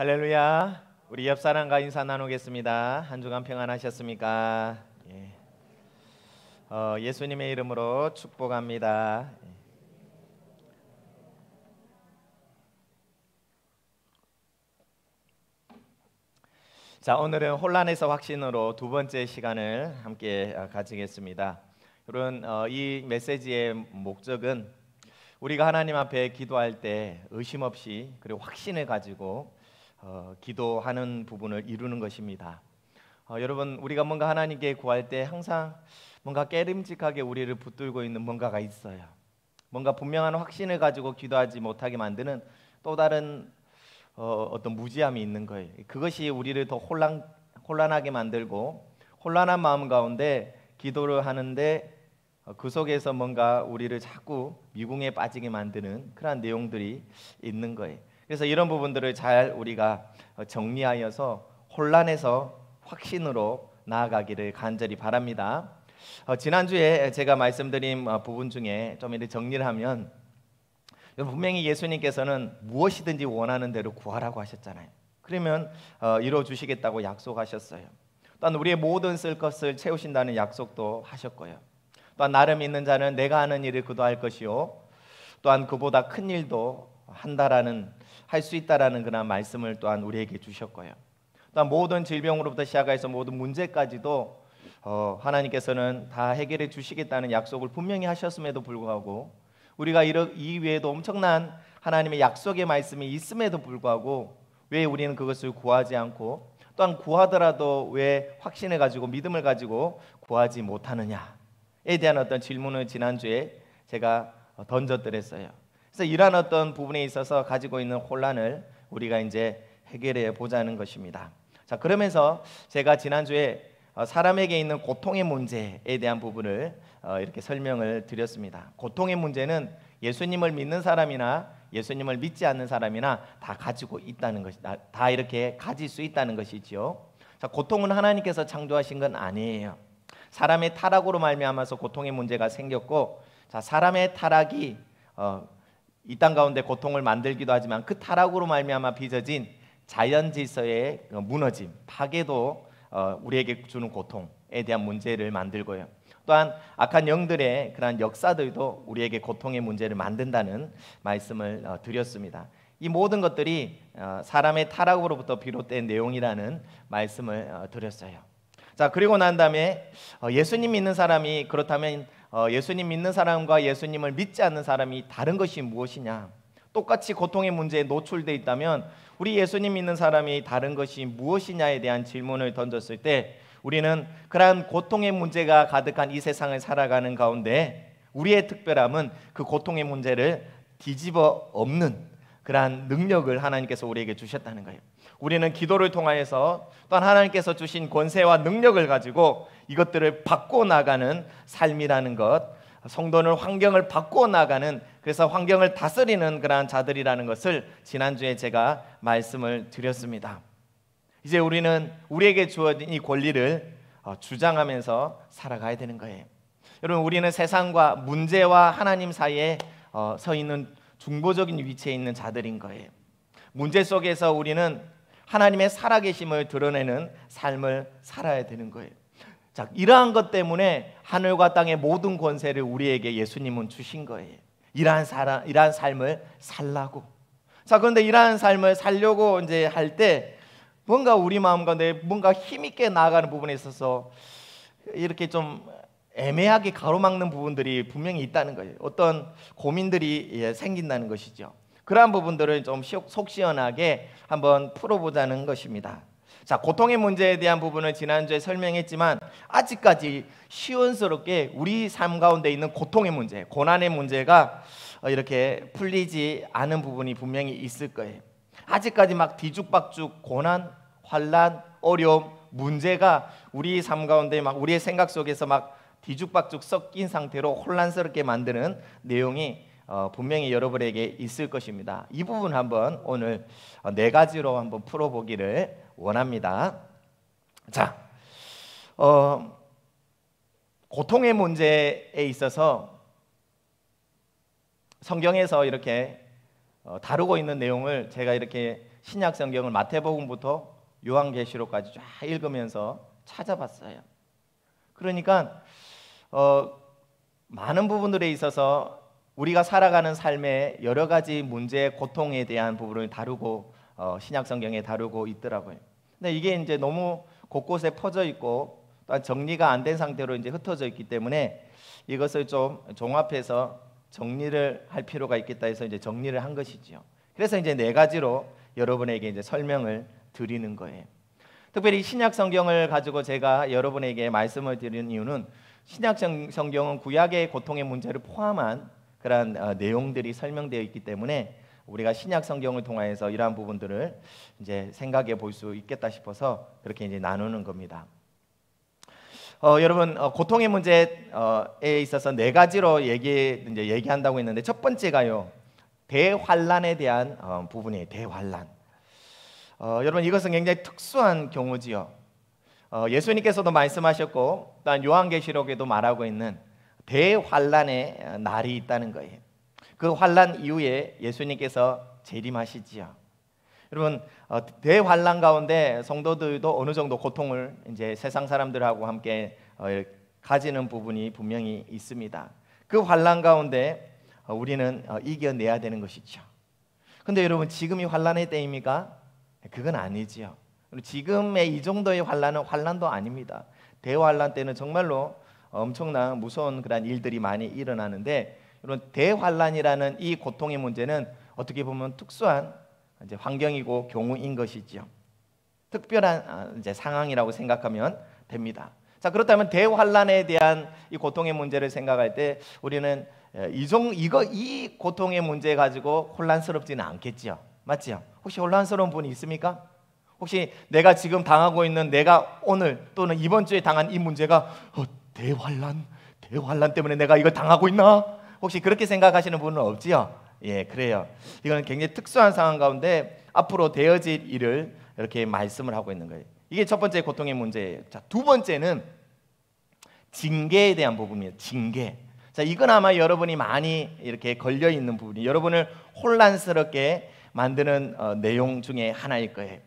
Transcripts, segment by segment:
할렐루야. 우리 옆 사람과 인사 나누겠습니다. 한 주간 평안하셨습니까? 예수님의 이름으로 축복합니다. 자, 오늘은 혼란에서 확신으로 두 번째 시간을 함께 가지겠습니다. 여러분, 이 메시지의 목적은 우리가 하나님 앞에 기도할 때 의심 없이 그리고 확신을 가지고 기도하는 부분을 이루는 것입니다. 여러분, 우리가 뭔가 하나님께 구할 때 항상 뭔가 깨름직하게 우리를 붙들고 있는 뭔가가 있어요. 뭔가 분명한 확신을 가지고 기도하지 못하게 만드는 또 다른 어떤 무지함이 있는 거예요. 그것이 우리를 더 혼란하게 만들고 혼란한 마음 가운데 기도를 하는데 그 속에서 뭔가 우리를 자꾸 미궁에 빠지게 만드는 그런 내용들이 있는 거예요. 그래서 이런 부분들을 잘 우리가 정리하여서 혼란에서 확신으로 나아가기를 간절히 바랍니다. 지난주에 제가 말씀드린 부분 중에 좀 이렇게 정리를 하면 분명히 예수님께서는 무엇이든지 원하는 대로 구하라고 하셨잖아요. 그러면 이루어 주시겠다고 약속하셨어요. 또한 우리의 모든 쓸 것을 채우신다는 약속도 하셨고요. 또한 나를 믿는 자는 내가 하는 일을 그도 할 것이요 또한 그보다 큰 일도 할 수 있다라는 그런 말씀을 또한 우리에게 주셨고요. 또한 모든 질병으로부터 시작해서 모든 문제까지도 하나님께서는 다 해결해 주시겠다는 약속을 분명히 하셨음에도 불구하고 우리가 이 외에도 엄청난 하나님의 약속의 말씀이 있음에도 불구하고 왜 우리는 그것을 구하지 않고 또한 구하더라도 왜 확신을 가지고 믿음을 가지고 구하지 못하느냐에 대한 어떤 질문을 지난주에 제가 던져드렸어요. 그래서 이러한 어떤 부분에 있어서 가지고 있는 혼란을 우리가 이제 해결해 보자는 것입니다. 자, 그러면서 제가 지난주에 사람에게 있는 고통의 문제에 대한 부분을 이렇게 설명을 드렸습니다. 고통의 문제는 예수님을 믿는 사람이나 예수님을 믿지 않는 사람이나 다 가지고 있다는 것이다. 다 이렇게 가질 수 있다는 것이지요. 자, 고통은 하나님께서 창조하신 건 아니에요. 사람의 타락으로 말미암아서 고통의 문제가 생겼고, 자, 사람의 타락이 이 땅 가운데 고통을 만들기도 하지만 그 타락으로 말미암아 빚어진 자연 질서의 무너짐, 파괴도 우리에게 주는 고통에 대한 문제를 만들고요. 또한 악한 영들의 그러한 역사들도 우리에게 고통의 문제를 만든다는 말씀을 드렸습니다. 이 모든 것들이 사람의 타락으로부터 비롯된 내용이라는 말씀을 드렸어요. 자, 그리고 난 다음에 예수님 믿는 사람이 그렇다면 예수님 믿는 사람과 예수님을 믿지 않는 사람이 다른 것이 무엇이냐? 똑같이 고통의 문제에 노출되어 있다면 우리 예수님 믿는 사람이 다른 것이 무엇이냐에 대한 질문을 던졌을 때 우리는 그러한 고통의 문제가 가득한 이 세상을 살아가는 가운데 우리의 특별함은 그 고통의 문제를 뒤집어 엎는 그러한 능력을 하나님께서 우리에게 주셨다는 거예요. 우리는 기도를 통하여서 또한 하나님께서 주신 권세와 능력을 가지고 이것들을 바꿔 나가는 삶이라는 것, 성도는 환경을 바꿔 나가는, 그래서 환경을 다스리는 그러한 자들이라는 것을 지난주에 제가 말씀을 드렸습니다. 이제 우리는 우리에게 주어진 이 권리를 주장하면서 살아가야 되는 거예요. 여러분, 우리는 세상과 문제와 하나님 사이에 서 있는 중보적인 위치에 있는 자들인 거예요. 문제 속에서 우리는 하나님의 살아계심을 드러내는 삶을 살아야 되는 거예요. 자, 이러한 것 때문에 하늘과 땅의 모든 권세를 우리에게 예수님은 주신 거예요. 이러한 삶을 살라고. 자, 그런데 이러한 삶을 살려고 이제 할 때 뭔가 우리 마음 가운데 뭔가 힘있게 나아가는 부분에 있어서 이렇게 좀 애매하게 가로막는 부분들이 분명히 있다는 거예요. 어떤 고민들이 생긴다는 것이죠. 그러한 부분들을 좀 속 시원하게 한번 풀어보자는 것입니다. 자, 고통의 문제에 대한 부분을 지난주에 설명했지만 아직까지 시원스럽게 우리 삶 가운데 있는 고통의 문제, 고난의 문제가 이렇게 풀리지 않은 부분이 분명히 있을 거예요. 아직까지 막 뒤죽박죽 고난, 환난, 어려움, 문제가 우리 삶 가운데 막 우리의 생각 속에서 막 뒤죽박죽 섞인 상태로 혼란스럽게 만드는 내용이 분명히 여러분에게 있을 것입니다. 이 부분 한번 오늘 네 가지로 한번 풀어보기를 원합니다. 자, 고통의 문제에 있어서 성경에서 이렇게 다루고 있는 내용을 제가 이렇게 신약 성경을 마태복음부터 요한계시록까지 쫙 읽으면서 찾아봤어요. 그러니까 많은 부분들에 있어서 우리가 살아가는 삶의 여러 가지 문제, 고통에 대한 부분을 다루고 신약 성경에 다루고 있더라고요. 근데 이게 이제 너무 곳곳에 퍼져 있고 또한 정리가 안 된 상태로 이제 흩어져 있기 때문에 이것을 좀 종합해서 정리를 할 필요가 있겠다 해서 이제 정리를 한 것이지요. 그래서 이제 네 가지로 여러분에게 이제 설명을 드리는 거예요. 특별히 신약 성경을 가지고 제가 여러분에게 말씀을 드리는 이유는 신약 성경은 구약의 고통의 문제를 포함한 그러한 내용들이 설명되어 있기 때문에 우리가 신약 성경을 통해서 이러한 부분들을 이제 생각해 볼 수 있겠다 싶어서 그렇게 이제 나누는 겁니다. 여러분 고통의 문제에 있어서 네 가지로 얘기한다고 했는데 첫 번째가요 대환란에 대한 부분이에요. 대환란. 여러분 이것은 굉장히 특수한 경우지요. 예수님께서도 말씀하셨고 또한 요한계시록에도 말하고 있는 대환란의 날이 있다는 거예요. 그 환란 이후에 예수님께서 재림하시지요. 여러분 대환란 가운데 성도들도 어느 정도 고통을 이제 세상 사람들하고 함께 가지는 부분이 분명히 있습니다. 그 환란 가운데 우리는 이겨내야 되는 것이죠. 근데 여러분 지금이 환란의 때입니까? 그건 아니지요. 지금의 이 정도의 환란은 환란도 아닙니다. 대환란 때는 정말로 엄청난 무서운 그런 일들이 많이 일어나는데 이런 대환란이라는 이 고통의 문제는 어떻게 보면 특수한 이제 환경이고 경우인 것이지요. 특별한 이제 상황이라고 생각하면 됩니다. 자, 그렇다면 대환란에 대한 이 고통의 문제를 생각할 때 우리는 이 고통의 문제 가지고 혼란스럽지는 않겠지요. 맞지요? 혹시 혼란스러운 분이 있습니까? 혹시 내가 지금 당하고 있는 내가 오늘 또는 이번 주에 당한 이 문제가 대환란 때문에 내가 이걸 당하고 있나? 혹시 그렇게 생각하시는 분은 없지요? 예, 그래요. 이거는 굉장히 특수한 상황 가운데 앞으로 되어질 일을 이렇게 말씀을 하고 있는 거예요. 이게 첫 번째 고통의 문제예요. 자, 두 번째는 징계에 대한 부분이에요. 징계. 자, 이건 아마 여러분이 많이 이렇게 걸려 있는 부분이 여러분을 혼란스럽게 만드는 내용 중에 하나일 거예요.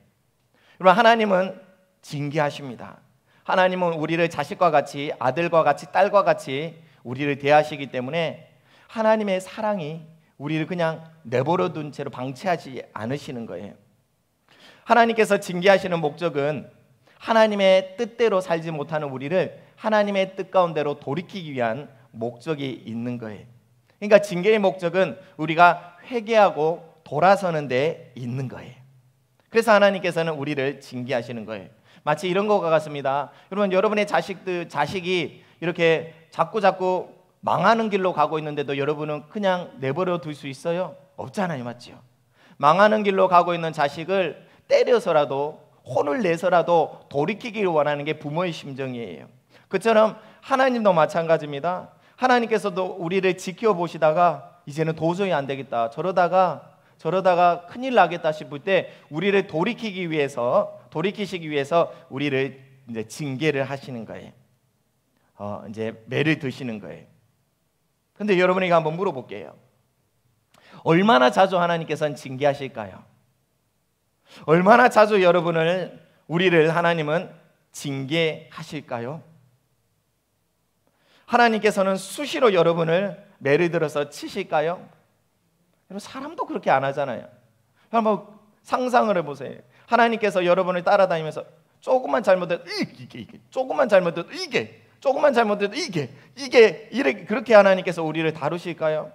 여러분 하나님은 징계하십니다. 하나님은 우리를 자식과 같이 아들과 같이 딸과 같이 우리를 대하시기 때문에 하나님의 사랑이 우리를 그냥 내버려 둔 채로 방치하지 않으시는 거예요. 하나님께서 징계하시는 목적은 하나님의 뜻대로 살지 못하는 우리를 하나님의 뜻 가운데로 돌이키기 위한 목적이 있는 거예요. 그러니까 징계의 목적은 우리가 회개하고 돌아서는 데 있는 거예요. 그래서 하나님께서는 우리를 징계하시는 거예요. 마치 이런 것과 같습니다. 여러분의 자식이 이렇게 자꾸 망하는 길로 가고 있는데도 여러분은 그냥 내버려 둘 수 있어요? 없잖아요. 맞죠? 망하는 길로 가고 있는 자식을 때려서라도 혼을 내서라도 돌이키기를 원하는 게 부모의 심정이에요. 그처럼 하나님도 마찬가지입니다. 하나님께서도 우리를 지켜보시다가 이제는 도저히 안 되겠다, 저러다가 큰일 나겠다 싶을 때 우리를 돌이키시기 위해서 우리를 이제 징계를 하시는 거예요. 이제 매를 드시는 거예요. 근데 여러분에게 한번 물어볼게요. 얼마나 자주 하나님께서는 징계하실까요? 얼마나 자주 우리를 하나님은 징계하실까요? 하나님께서는 수시로 여러분을 매를 들어서 치실까요? 여러분 사람도 그렇게 안 하잖아요. 한번 상상을 해보세요. 하나님께서 여러분을 따라다니면서 조금만 잘못해도 조금만 잘못해도 이게 이렇게 그렇게 하나님께서 우리를 다루실까요?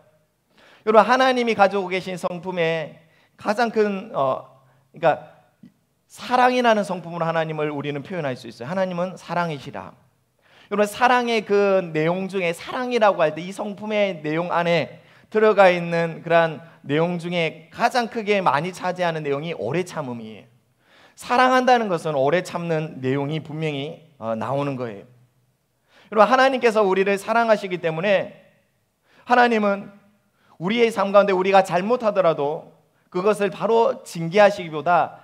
여러분 하나님이 가지고 계신 성품에 가장 큰 그러니까 사랑이라는 성품으로 하나님을 우리는 표현할 수 있어요. 하나님은 사랑이시라. 여러분 사랑의 그 내용 중에 사랑이라고 할 때 이 성품의 내용 안에 들어가 있는 그러한 내용 중에 가장 크게 많이 차지하는 내용이 오래 참음이에요. 사랑한다는 것은 오래 참는 내용이 분명히 나오는 거예요. 여러분 하나님께서 우리를 사랑하시기 때문에 하나님은 우리의 삶 가운데 우리가 잘못하더라도 그것을 바로 징계하시기보다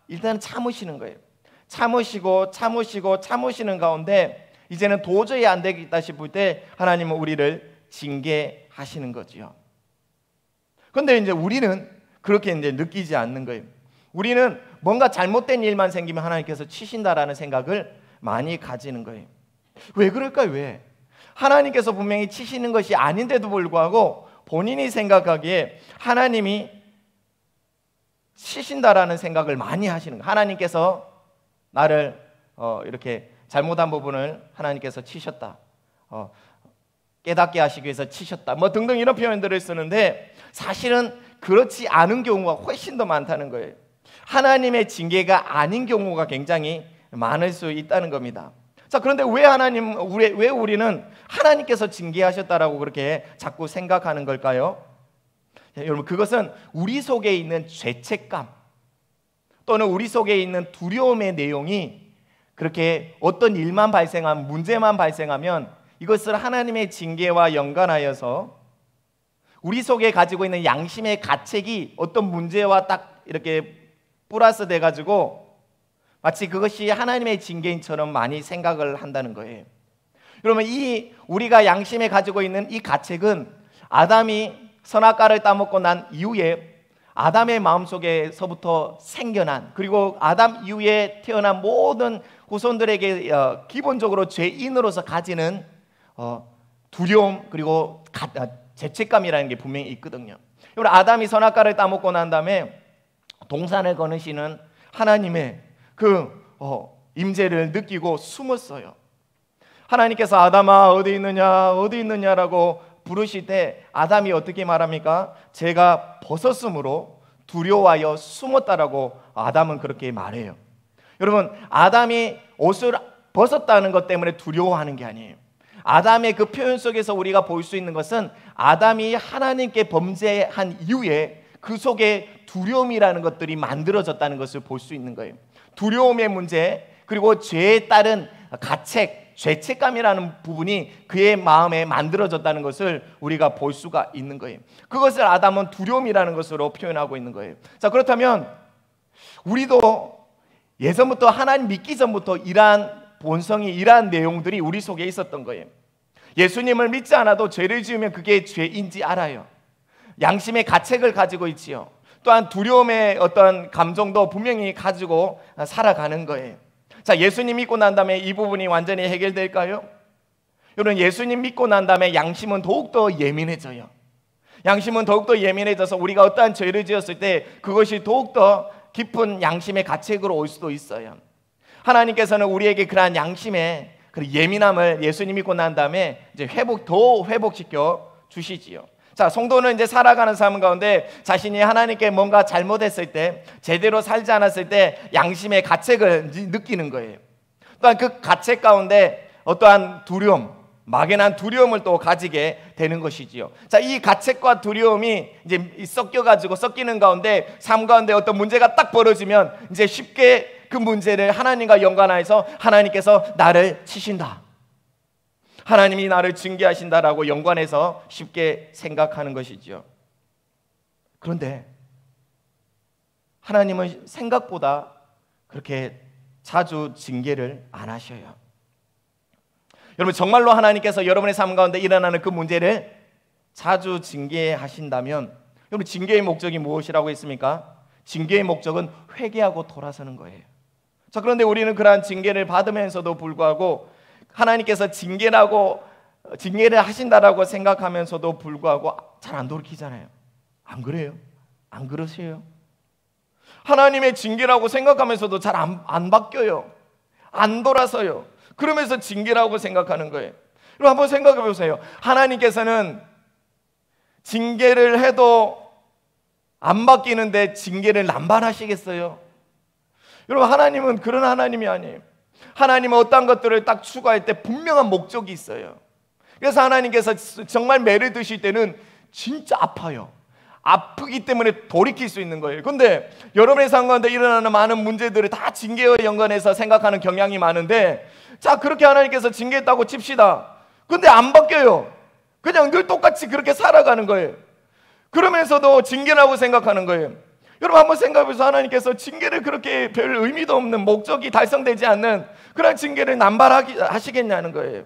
일단 참으시는 거예요. 참으시는 가운데 이제는 도저히 안 되겠다 싶을 때 하나님은 우리를 징계하시는 하시는 거지요. 그런데 이제 우리는 그렇게 이제 느끼지 않는 거예요. 우리는 뭔가 잘못된 일만 생기면 하나님께서 치신다라는 생각을 많이 가지는 거예요. 왜 그럴까요? 왜? 하나님께서 분명히 치시는 것이 아닌데도 불구하고 본인이 생각하기에 하나님이 치신다라는 생각을 많이 하시는 거예요. 하나님께서 나를 이렇게 잘못한 부분을 하나님께서 치셨다, 깨닫게 하시기 위해서 치셨다, 뭐 등등 이런 표현들을 쓰는데 사실은 그렇지 않은 경우가 훨씬 더 많다는 거예요. 하나님의 징계가 아닌 경우가 굉장히 많을 수 있다는 겁니다. 자, 그런데 왜 우리는 하나님께서 징계하셨다라고 그렇게 자꾸 생각하는 걸까요? 여러분, 그것은 우리 속에 있는 죄책감 또는 우리 속에 있는 두려움의 내용이 그렇게 어떤 일만 발생하면, 문제만 발생하면 이것을 하나님의 징계와 연관하여서 우리 속에 가지고 있는 양심의 가책이 어떤 문제와 딱 이렇게 플러스 돼가지고 마치 그것이 하나님의 징계인처럼 많이 생각을 한다는 거예요. 여러분, 우리가 양심에 가지고 있는 이 가책은 아담이 선악과를 따먹고 난 이후에 아담의 마음속에서부터 생겨난, 그리고 아담 이후에 태어난 모든 후손들에게 기본적으로 죄인으로서 가지는 두려움 그리고 죄책감이라는 게 분명히 있거든요. 여러분, 아담이 선악과를 따먹고 난 다음에 동산을 거느시는 하나님의 그 임재를 느끼고 숨었어요. 하나님께서 아담아 어디 있느냐 어디 있느냐라고 부르실 때 아담이 어떻게 말합니까? 제가 벗었으므로 두려워하여 숨었다라고 아담은 그렇게 말해요. 여러분, 아담이 옷을 벗었다는 것 때문에 두려워하는 게 아니에요. 아담의 그 표현 속에서 우리가 볼 수 있는 것은 아담이 하나님께 범죄한 이후에 그 속에 두려움이라는 것들이 만들어졌다는 것을 볼 수 있는 거예요. 두려움의 문제, 그리고 죄에 따른 가책, 죄책감이라는 부분이 그의 마음에 만들어졌다는 것을 우리가 볼 수가 있는 거예요. 그것을 아담은 두려움이라는 것으로 표현하고 있는 거예요. 자, 그렇다면 우리도 예전부터 하나님 믿기 전부터 이러한 본성이, 이러한 내용들이 우리 속에 있었던 거예요. 예수님을 믿지 않아도 죄를 지으면 그게 죄인지 알아요. 양심의 가책을 가지고 있지요. 또한 두려움의 어떤 감정도 분명히 가지고 살아가는 거예요. 자, 예수님 믿고 난 다음에 이 부분이 완전히 해결될까요? 여러분, 예수님 믿고 난 다음에 양심은 더욱더 예민해져요. 양심은 더욱더 예민해져서 우리가 어떠한 죄를 지었을 때 그것이 더욱더 깊은 양심의 가책으로 올 수도 있어요. 하나님께서는 우리에게 그러한 양심의 그 예민함을 예수님 믿고 난 다음에 이제 더 회복시켜 주시지요. 자, 성도는 이제 살아가는 삶 가운데 자신이 하나님께 뭔가 잘못했을 때, 제대로 살지 않았을 때 양심의 가책을 느끼는 거예요. 또한 그 가책 가운데 어떠한 두려움, 막연한 두려움을 또 가지게 되는 것이지요. 자, 이 가책과 두려움이 이제 섞이는 가운데 삶 가운데 어떤 문제가 딱 벌어지면 이제 쉽게 그 문제를 하나님과 연관해서 하나님께서 나를 치신다, 하나님이 나를 징계하신다라고 연관해서 쉽게 생각하는 것이지요. 그런데 하나님은 생각보다 그렇게 자주 징계를 안 하셔요. 여러분, 정말로 하나님께서 여러분의 삶 가운데 일어나는 그 문제를 자주 징계하신다면, 여러분, 징계의 목적이 무엇이라고 했습니까? 징계의 목적은 회개하고 돌아서는 거예요. 자, 그런데 우리는 그러한 징계를 받으면서도 불구하고 하나님께서 징계를 하신다라고 생각하면서도 불구하고 잘 안 돌이키잖아요. 안 그래요? 안 그러세요? 하나님의 징계라고 생각하면서도 잘 안 바뀌어요. 안 돌아서요. 그러면서 징계라고 생각하는 거예요. 여러분, 한번 생각해 보세요. 하나님께서는 징계를 해도 안 바뀌는데 징계를 남발하시겠어요? 여러분, 하나님은 그런 하나님이 아니에요. 하나님은 어떤 것들을 딱 추구할 때 분명한 목적이 있어요. 그래서 하나님께서 정말 매를 드실 때는 진짜 아파요. 아프기 때문에 돌이킬 수 있는 거예요. 그런데 여러분의 삶 가운데 일어나는 많은 문제들을 다 징계와 연관해서 생각하는 경향이 많은데, 자, 그렇게 하나님께서 징계했다고 칩시다. 근데 안 바뀌어요. 그냥 늘 똑같이 그렇게 살아가는 거예요. 그러면서도 징계라고 생각하는 거예요. 여러분, 한번 생각해보세요. 하나님께서 징계를 그렇게 별 의미도 없는, 목적이 달성되지 않는 그런 징계를 남발하시겠냐는 거예요.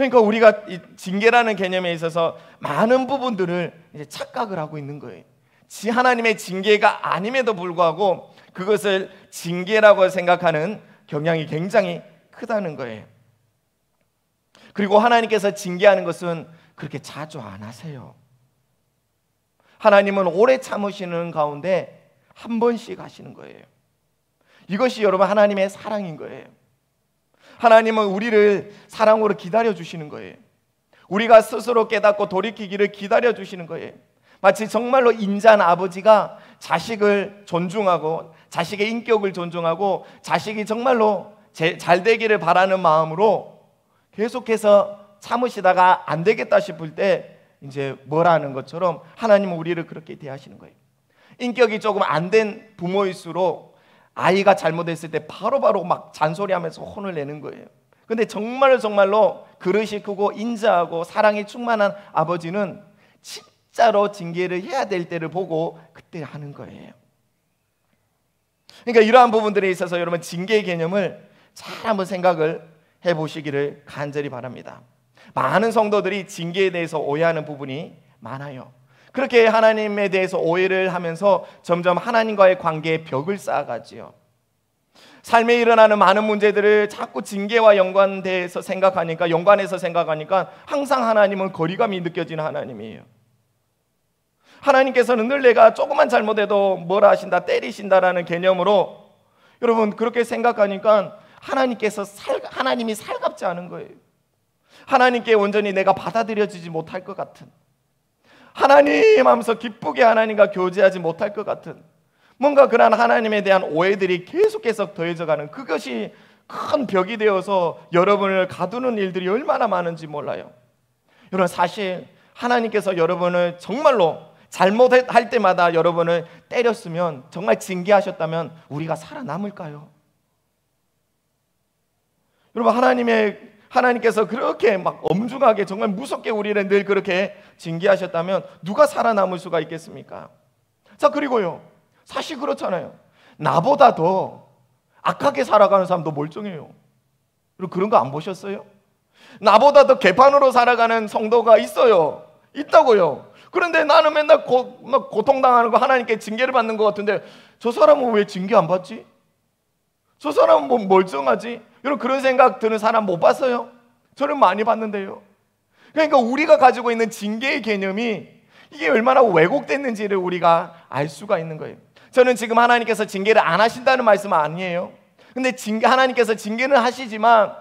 그러니까 우리가 이 징계라는 개념에 있어서 많은 부분들을 이제 착각을 하고 있는 거예요. 하나님의 징계가 아님에도 불구하고 그것을 징계라고 생각하는 경향이 굉장히 크다는 거예요. 그리고 하나님께서 징계하는 것은 그렇게 자주 안 하세요. 하나님은 오래 참으시는 가운데 한 번씩 하시는 거예요. 이것이 여러분 하나님의 사랑인 거예요. 하나님은 우리를 사랑으로 기다려 주시는 거예요. 우리가 스스로 깨닫고 돌이키기를 기다려 주시는 거예요. 마치 정말로 인자한 아버지가 자식을 존중하고 자식의 인격을 존중하고 자식이 정말로 잘 되기를 바라는 마음으로 계속해서 참으시다가 안 되겠다 싶을 때 이제 뭐라는 것처럼 하나님은 우리를 그렇게 대하시는 거예요. 인격이 조금 안 된 부모일수록 아이가 잘못했을 때 바로바로 막 잔소리하면서 혼을 내는 거예요. 근데 정말로 그릇이 크고 인자하고 사랑이 충만한 아버지는 진짜로 징계를 해야 될 때를 보고 그때 하는 거예요. 그러니까 이러한 부분들에 있어서 여러분 징계의 개념을 잘 한번 생각을 해보시기를 간절히 바랍니다. 많은 성도들이 징계에 대해서 오해하는 부분이 많아요. 그렇게 하나님에 대해서 오해를 하면서 점점 하나님과의 관계에 벽을 쌓아가지요. 삶에 일어나는 많은 문제들을 자꾸 징계와 연관해서 생각하니까 항상 하나님은 거리감이 느껴지는 하나님이에요. 하나님께서는 늘 내가 조금만 잘못해도 뭐라 하신다, 때리신다라는 개념으로 여러분 그렇게 생각하니까 하나님이 살갑지 않은 거예요. 하나님께 온전히 내가 받아들여지지 못할 것 같은, 하나님 하면서 기쁘게 하나님과 교제하지 못할 것 같은 뭔가 그런 하나님에 대한 오해들이 계속해서 더해져가는, 그것이 큰 벽이 되어서 여러분을 가두는 일들이 얼마나 많은지 몰라요. 여러분 사실 하나님께서 여러분을 정말로 잘못할 때마다 여러분을 때렸으면, 정말 징계하셨다면 우리가 살아남을까요? 여러분 하나님께서 그렇게 막 엄중하게 정말 무섭게 우리를 늘 그렇게 징계하셨다면 누가 살아남을 수가 있겠습니까? 자, 그리고요, 사실 그렇잖아요. 나보다 더 악하게 살아가는 사람도 멀쩡해요. 여러분 그런 거 안 보셨어요? 나보다 더 개판으로 살아가는 성도가 있어요. 있다고요. 그런데 나는 맨날 고통당하는 거, 하나님께 징계를 받는 것 같은데 저 사람은 왜 징계 안 받지? 저 사람은 뭐 멀쩡하지? 여러분 그런 생각 드는 사람 못 봤어요? 저는 많이 봤는데요. 그러니까 우리가 가지고 있는 징계의 개념이 이게 얼마나 왜곡됐는지를 우리가 알 수가 있는 거예요. 저는 지금 하나님께서 징계를 안 하신다는 말씀은 아니에요. 근데 하나님께서 징계는 하시지만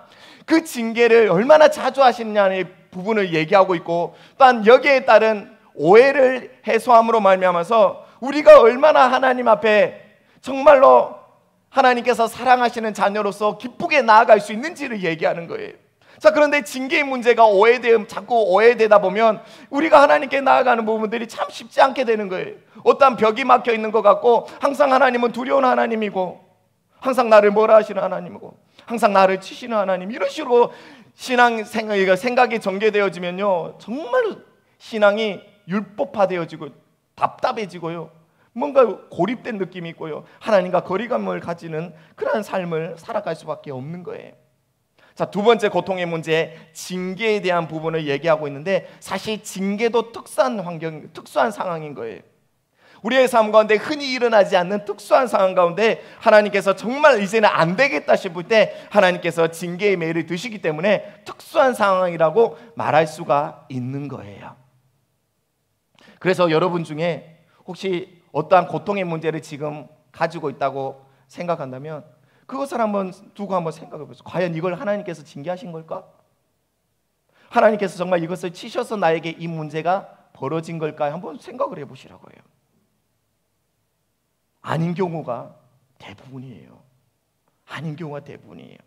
그 징계를 얼마나 자주 하시느냐의 부분을 얘기하고 있고, 또한 여기에 따른 오해를 해소함으로 말미암아서 우리가 얼마나 하나님 앞에 정말로 하나님께서 사랑하시는 자녀로서 기쁘게 나아갈 수 있는지를 얘기하는 거예요. 자, 그런데 징계의 문제가 자꾸 오해되다 보면 우리가 하나님께 나아가는 부분들이 참 쉽지 않게 되는 거예요. 어떤 벽이 막혀 있는 것 같고, 항상 하나님은 두려운 하나님이고, 항상 나를 뭐라 하시는 하나님이고, 항상 나를 치시는 하나님, 이런 식으로 생각이 전개되어지면요, 정말 신앙이 율법화되어지고 답답해지고요, 뭔가 고립된 느낌이 있고요, 하나님과 거리감을 가지는 그러한 삶을 살아갈 수밖에 없는 거예요. 자, 두 번째 고통의 문제, 징계에 대한 부분을 얘기하고 있는데, 사실 징계도 특수한 상황인 거예요. 우리의 삶 가운데 흔히 일어나지 않는 특수한 상황 가운데 하나님께서 정말 이제는 안 되겠다 싶을 때 하나님께서 징계의 매를 드시기 때문에 특수한 상황이라고 말할 수가 있는 거예요. 그래서 여러분 중에 혹시 어떠한 고통의 문제를 지금 가지고 있다고 생각한다면 그것을 한번 두고 한번 생각해 보세요. 과연 이걸 하나님께서 징계하신 걸까? 하나님께서 정말 이것을 치셔서 나에게 이 문제가 벌어진 걸까? 한번 생각을 해보시라고요. 아닌 경우가 대부분이에요. 아닌 경우가 대부분이에요.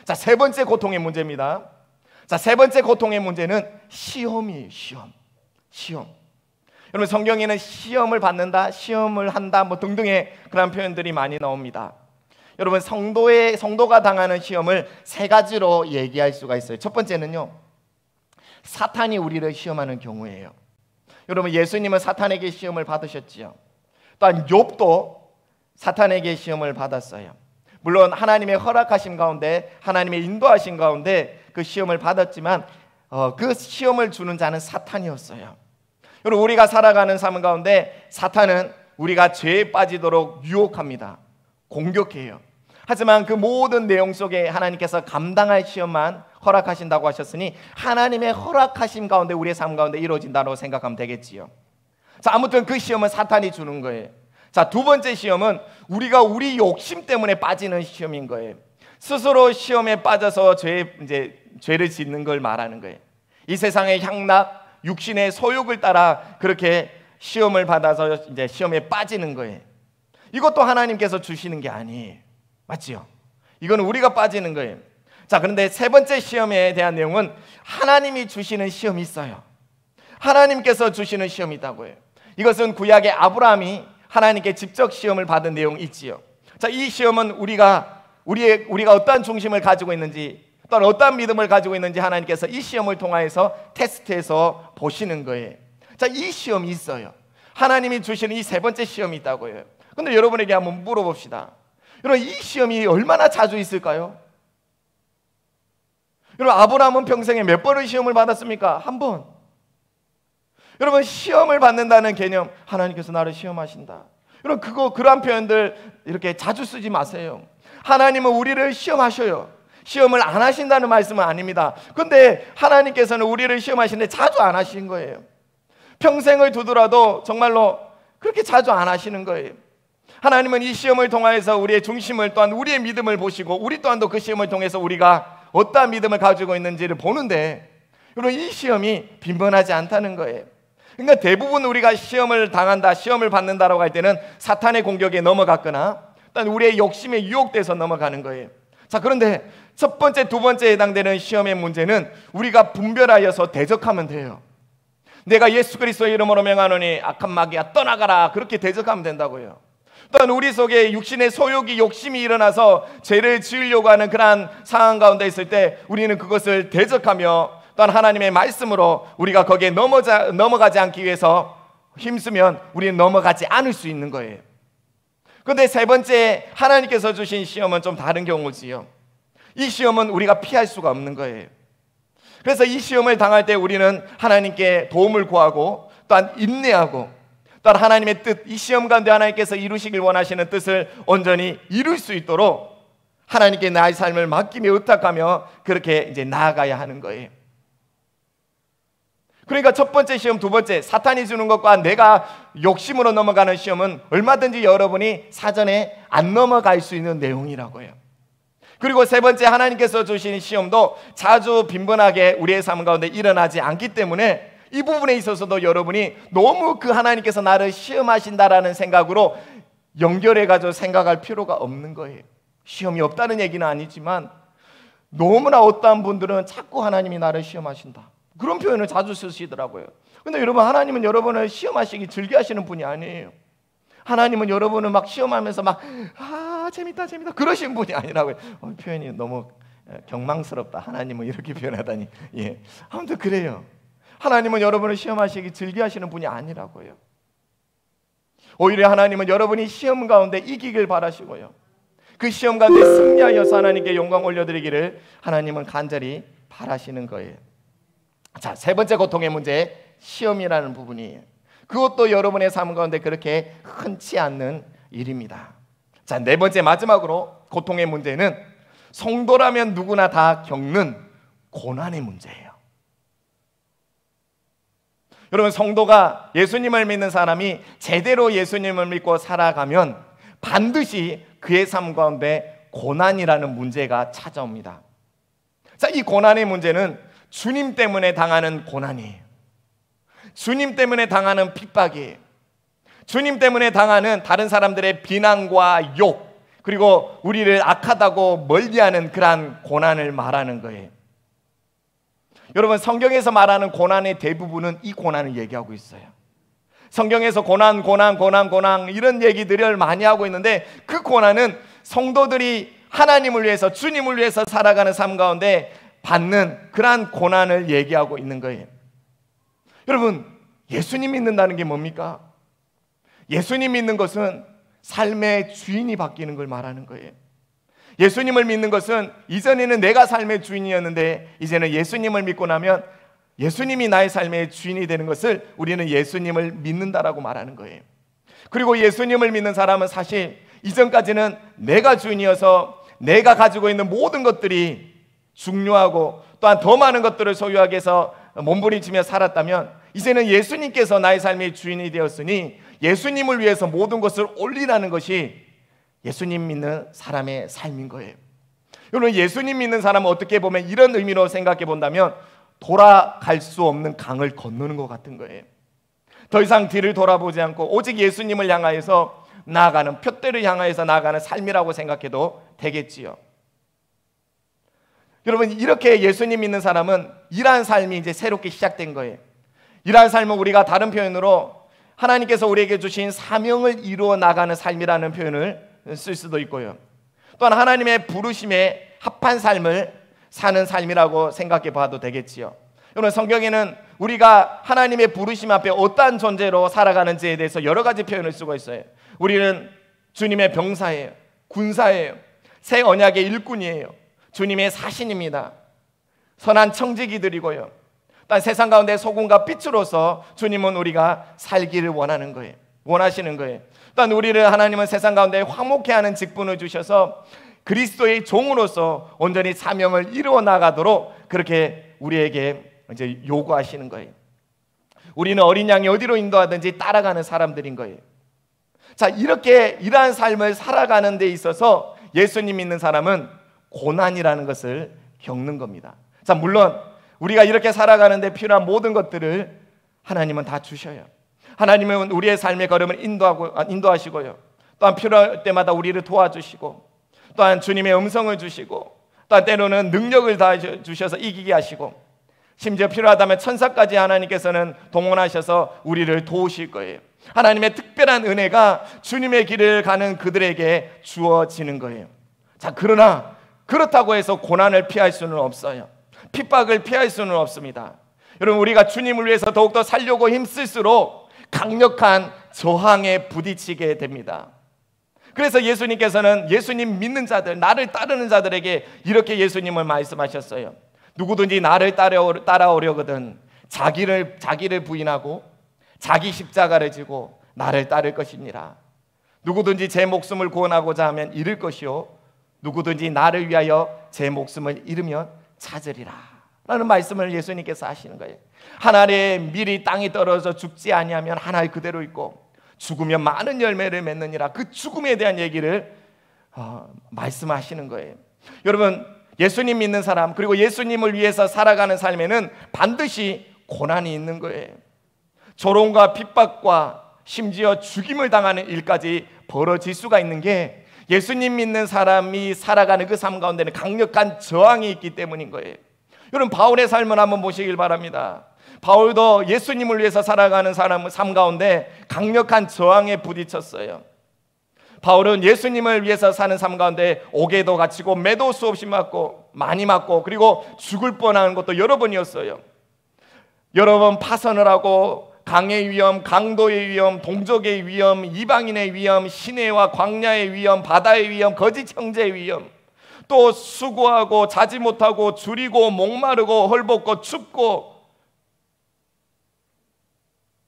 자, 세 번째 고통의 문제입니다. 자, 세 번째 고통의 문제는 시험이에요. 시험. 여러분 성경에는 시험을 받는다, 시험을 한다, 뭐 등등의 그런 표현들이 많이 나옵니다. 여러분 성도가 당하는 시험을 세 가지로 얘기할 수가 있어요. 첫 번째는요, 사탄이 우리를 시험하는 경우예요. 여러분 예수님은 사탄에게 시험을 받으셨지요. 또한 욥도 사탄에게 시험을 받았어요. 물론 하나님의 허락하심 가운데, 하나님의 인도하심 가운데 그 시험을 받았지만 그 시험을 주는 자는 사탄이었어요. 여러분, 우리가 살아가는 삶 가운데 사탄은 우리가 죄에 빠지도록 유혹합니다. 공격해요. 하지만 그 모든 내용 속에 하나님께서 감당할 시험만 허락하신다고 하셨으니 하나님의 허락하심 가운데 우리의 삶 가운데 이루어진다고 생각하면 되겠지요. 자, 아무튼 그 시험은 사탄이 주는 거예요. 자, 두 번째 시험은 우리가 우리 욕심 때문에 빠지는 시험인 거예요. 스스로 시험에 빠져서 죄를 짓는 걸 말하는 거예요. 이 세상의 향락, 육신의 소욕을 따라 그렇게 시험을 받아서 이제 시험에 빠지는 거예요. 이것도 하나님께서 주시는 게 아니에요. 맞지요? 이건 우리가 빠지는 거예요. 자, 그런데 세 번째 시험에 대한 내용은 하나님이 주시는 시험이 있어요. 하나님께서 주시는 시험이 있다고 해요. 이것은 구약의 아브라함이 하나님께 직접 시험을 받은 내용이 있지요. 자, 이 시험은 우리가 어떠한 중심을 가지고 있는지, 또한 어떠한 믿음을 가지고 있는지 하나님께서 이 시험을 통하여서 테스트해서 보시는 거예요. 자, 이 시험이 있어요. 하나님이 주시는 이 세 번째 시험이 있다고 해요. 근데 여러분에게 한번 물어봅시다. 여러분, 이 시험이 얼마나 자주 있을까요? 여러분, 아브라함은 평생에 몇 번의 시험을 받았습니까? 한 번. 여러분, 시험을 받는다는 개념, 하나님께서 나를 시험하신다. 여러분, 그러한 표현들 이렇게 자주 쓰지 마세요. 하나님은 우리를 시험하셔요. 시험을 안 하신다는 말씀은 아닙니다. 그런데 하나님께서는 우리를 시험하시는데 자주 안 하신 거예요. 평생을 두더라도 정말로 그렇게 자주 안 하시는 거예요. 하나님은 이 시험을 통하여서 우리의 중심을, 또한 우리의 믿음을 보시고 우리 또한도 그 시험을 통해서 우리가 어떠한 믿음을 가지고 있는지를 보는데, 여러분, 이 시험이 빈번하지 않다는 거예요. 그러니까 대부분 우리가 시험을 당한다, 시험을 받는다라고 할 때는 사탄의 공격에 넘어갔거나 또한 우리의 욕심에 유혹돼서 넘어가는 거예요. 자, 그런데 첫 번째, 두 번째에 해당되는 시험의 문제는 우리가 분별하여서 대적하면 돼요. 내가 예수 그리스도의 이름으로 명하노니 악한 마귀야 떠나가라, 그렇게 대적하면 된다고요. 또한 우리 속에 육신의 소욕이, 욕심이 일어나서 죄를 지으려고 하는 그러한 상황 가운데 있을 때 우리는 그것을 대적하며, 또한 하나님의 말씀으로 우리가 거기에 넘어가지 않기 위해서 힘쓰면 우리는 넘어가지 않을 수 있는 거예요. 그런데 세 번째, 하나님께서 주신 시험은 좀 다른 경우지요. 이 시험은 우리가 피할 수가 없는 거예요. 그래서 이 시험을 당할 때 우리는 하나님께 도움을 구하고 또한 인내하고, 또한 하나님의 뜻, 이 시험 가운데 하나님께서 이루시길 원하시는 뜻을 온전히 이룰 수 있도록 하나님께 나의 삶을 맡기며 의탁하며 그렇게 이제 나아가야 하는 거예요. 그러니까 첫 번째 시험, 두 번째, 사탄이 주는 것과 내가 욕심으로 넘어가는 시험은 얼마든지 여러분이 사전에 안 넘어갈 수 있는 내용이라고요. 그리고 세 번째, 하나님께서 주신 시험도 자주 빈번하게 우리의 삶 가운데 일어나지 않기 때문에 이 부분에 있어서도 여러분이 너무 그 하나님께서 나를 시험하신다라는 생각으로 연결해가지고 생각할 필요가 없는 거예요. 시험이 없다는 얘기는 아니지만 너무나 어떠한 분들은 자꾸 하나님이 나를 시험하신다, 그런 표현을 자주 쓰시더라고요. 근데 여러분, 하나님은 여러분을 시험하시기 즐겨하시는 분이 아니에요. 하나님은 여러분을 막 시험하면서 막 재밌다 그러신 분이 아니라고요. 표현이 너무 경망스럽다. 하나님은 이렇게 표현하다니. 예, 아무튼 그래요. 하나님은 여러분을 시험하시기 즐겨하시는 분이 아니라고요. 오히려 하나님은 여러분이 시험 가운데 이기길 바라시고요, 그 시험 가운데 승리하여서 하나님께 영광 올려드리기를 하나님은 간절히 바라시는 거예요. 자, 세 번째 고통의 문제, 시험이라는 부분이에요. 그것도 여러분의 삶 가운데 그렇게 흔치 않는 일입니다. 자, 네 번째, 마지막으로 고통의 문제는 성도라면 누구나 다 겪는 고난의 문제예요. 여러분, 성도가, 예수님을 믿는 사람이 제대로 예수님을 믿고 살아가면 반드시 그의 삶 가운데 고난이라는 문제가 찾아옵니다. 자, 이 고난의 문제는 주님 때문에 당하는 고난이에요. 주님 때문에 당하는 핍박이에요. 주님 때문에 당하는 다른 사람들의 비난과 욕, 그리고 우리를 악하다고 멀리하는 그러한 고난을 말하는 거예요. 여러분, 성경에서 말하는 고난의 대부분은 이 고난을 얘기하고 있어요. 성경에서 고난 이런 얘기들을 많이 하고 있는데, 그 고난은 성도들이 하나님을 위해서, 주님을 위해서 살아가는 삶 가운데 받는 그러한 고난을 얘기하고 있는 거예요. 여러분, 예수님 믿는다는 게 뭡니까? 예수님 믿는 것은 삶의 주인이 바뀌는 걸 말하는 거예요. 예수님을 믿는 것은 이전에는 내가 삶의 주인이었는데 이제는 예수님을 믿고 나면 예수님이 나의 삶의 주인이 되는 것을 우리는 예수님을 믿는다라고 말하는 거예요. 그리고 예수님을 믿는 사람은 사실 이전까지는 내가 주인이어서 내가 가지고 있는 모든 것들이 중요하고 또한 더 많은 것들을 소유하기 위해서 몸부림치며 살았다면, 이제는 예수님께서 나의 삶의 주인이 되었으니 예수님을 위해서 모든 것을 올리라는 것이 예수님 믿는 사람의 삶인 거예요. 여러분, 예수님 믿는 사람은 어떻게 보면 이런 의미로 생각해 본다면 돌아갈 수 없는 강을 건너는 것 같은 거예요. 더 이상 뒤를 돌아보지 않고 오직 예수님을 향하여서 나아가는, 표대를 향하여서 나아가는 삶이라고 생각해도 되겠지요. 여러분, 이렇게 예수님 믿는 사람은 이러한 삶이 이제 새롭게 시작된 거예요. 이러한 삶은 우리가 다른 표현으로 하나님께서 우리에게 주신 사명을 이루어 나가는 삶이라는 표현을 쓸 수도 있고요. 또한 하나님의 부르심에 합한 삶을 사는 삶이라고 생각해 봐도 되겠지요. 여러분, 성경에는 우리가 하나님의 부르심 앞에 어떠한 존재로 살아가는지에 대해서 여러 가지 표현을 쓰고 있어요. 우리는 주님의 병사예요. 군사예요. 새 언약의 일꾼이에요. 주님의 사신입니다. 선한 청지기들이고요. 또한 세상 가운데 소금과 빛으로서 주님은 우리가 살기를 원하는 거예요. 원하시는 거예요. 또한 우리를 하나님은 세상 가운데 화목해 하는 직분을 주셔서 그리스도의 종으로서 온전히 사명을 이루어 나가도록 그렇게 우리에게 이제 요구하시는 거예요. 우리는 어린 양이 어디로 인도하든지 따라가는 사람들인 거예요. 자, 이렇게 이러한 삶을 살아가는 데 있어서 예수님 믿는 사람은 고난이라는 것을 겪는 겁니다. 자, 물론 우리가 이렇게 살아가는 데 필요한 모든 것들을 하나님은 다 주셔요. 하나님은 우리의 삶의 걸음을 인도하시고요. 또한 필요할 때마다 우리를 도와주시고, 또한 주님의 음성을 주시고, 또한 때로는 능력을 다 주셔서 이기게 하시고, 심지어 필요하다면 천사까지 하나님께서는 동원하셔서 우리를 도우실 거예요. 하나님의 특별한 은혜가 주님의 길을 가는 그들에게 주어지는 거예요. 자, 그러나 그렇다고 해서 고난을 피할 수는 없어요. 핍박을 피할 수는 없습니다. 여러분, 우리가 주님을 위해서 더욱더 살려고 힘쓸수록 강력한 저항에 부딪히게 됩니다. 그래서 예수님께서는 예수님 믿는 자들, 나를 따르는 자들에게 이렇게 예수님을 말씀하셨어요. 누구든지 나를 따라오려거든 자기를 부인하고 자기 십자가를 지고 나를 따를 것이니라. 누구든지 제 목숨을 구원하고자 하면 잃을 것이요, 누구든지 나를 위하여 제 목숨을 잃으면 찾으리라 라는 말씀을 예수님께서 하시는 거예요. 하늘에 밀이 땅에 떨어져 죽지 아니하면 하늘 그대로 있고 죽으면 많은 열매를 맺느니라. 그 죽음에 대한 얘기를 말씀하시는 거예요. 여러분, 예수님 믿는 사람, 그리고 예수님을 위해서 살아가는 삶에는 반드시 고난이 있는 거예요. 조롱과 핍박과 심지어 죽임을 당하는 일까지 벌어질 수가 있는 게 예수님 믿는 사람이 살아가는 그 삶 가운데는 강력한 저항이 있기 때문인 거예요. 여러분, 바울의 삶을 한번 보시길 바랍니다. 바울도 예수님을 위해서 살아가는 삶 가운데 강력한 저항에 부딪혔어요. 바울은 예수님을 위해서 사는 삶 가운데 옥에도 갇히고 매도 수없이 맞고 많이 맞고 그리고 죽을 뻔한 것도 여러 번이었어요. 여러 번 파선을 하고 강의 위험, 강도의 위험, 동족의 위험, 이방인의 위험, 시내와 광야의 위험, 바다의 위험, 거짓 형제의 위험, 또 수고하고 자지 못하고 줄이고 목마르고 헐벗고 춥고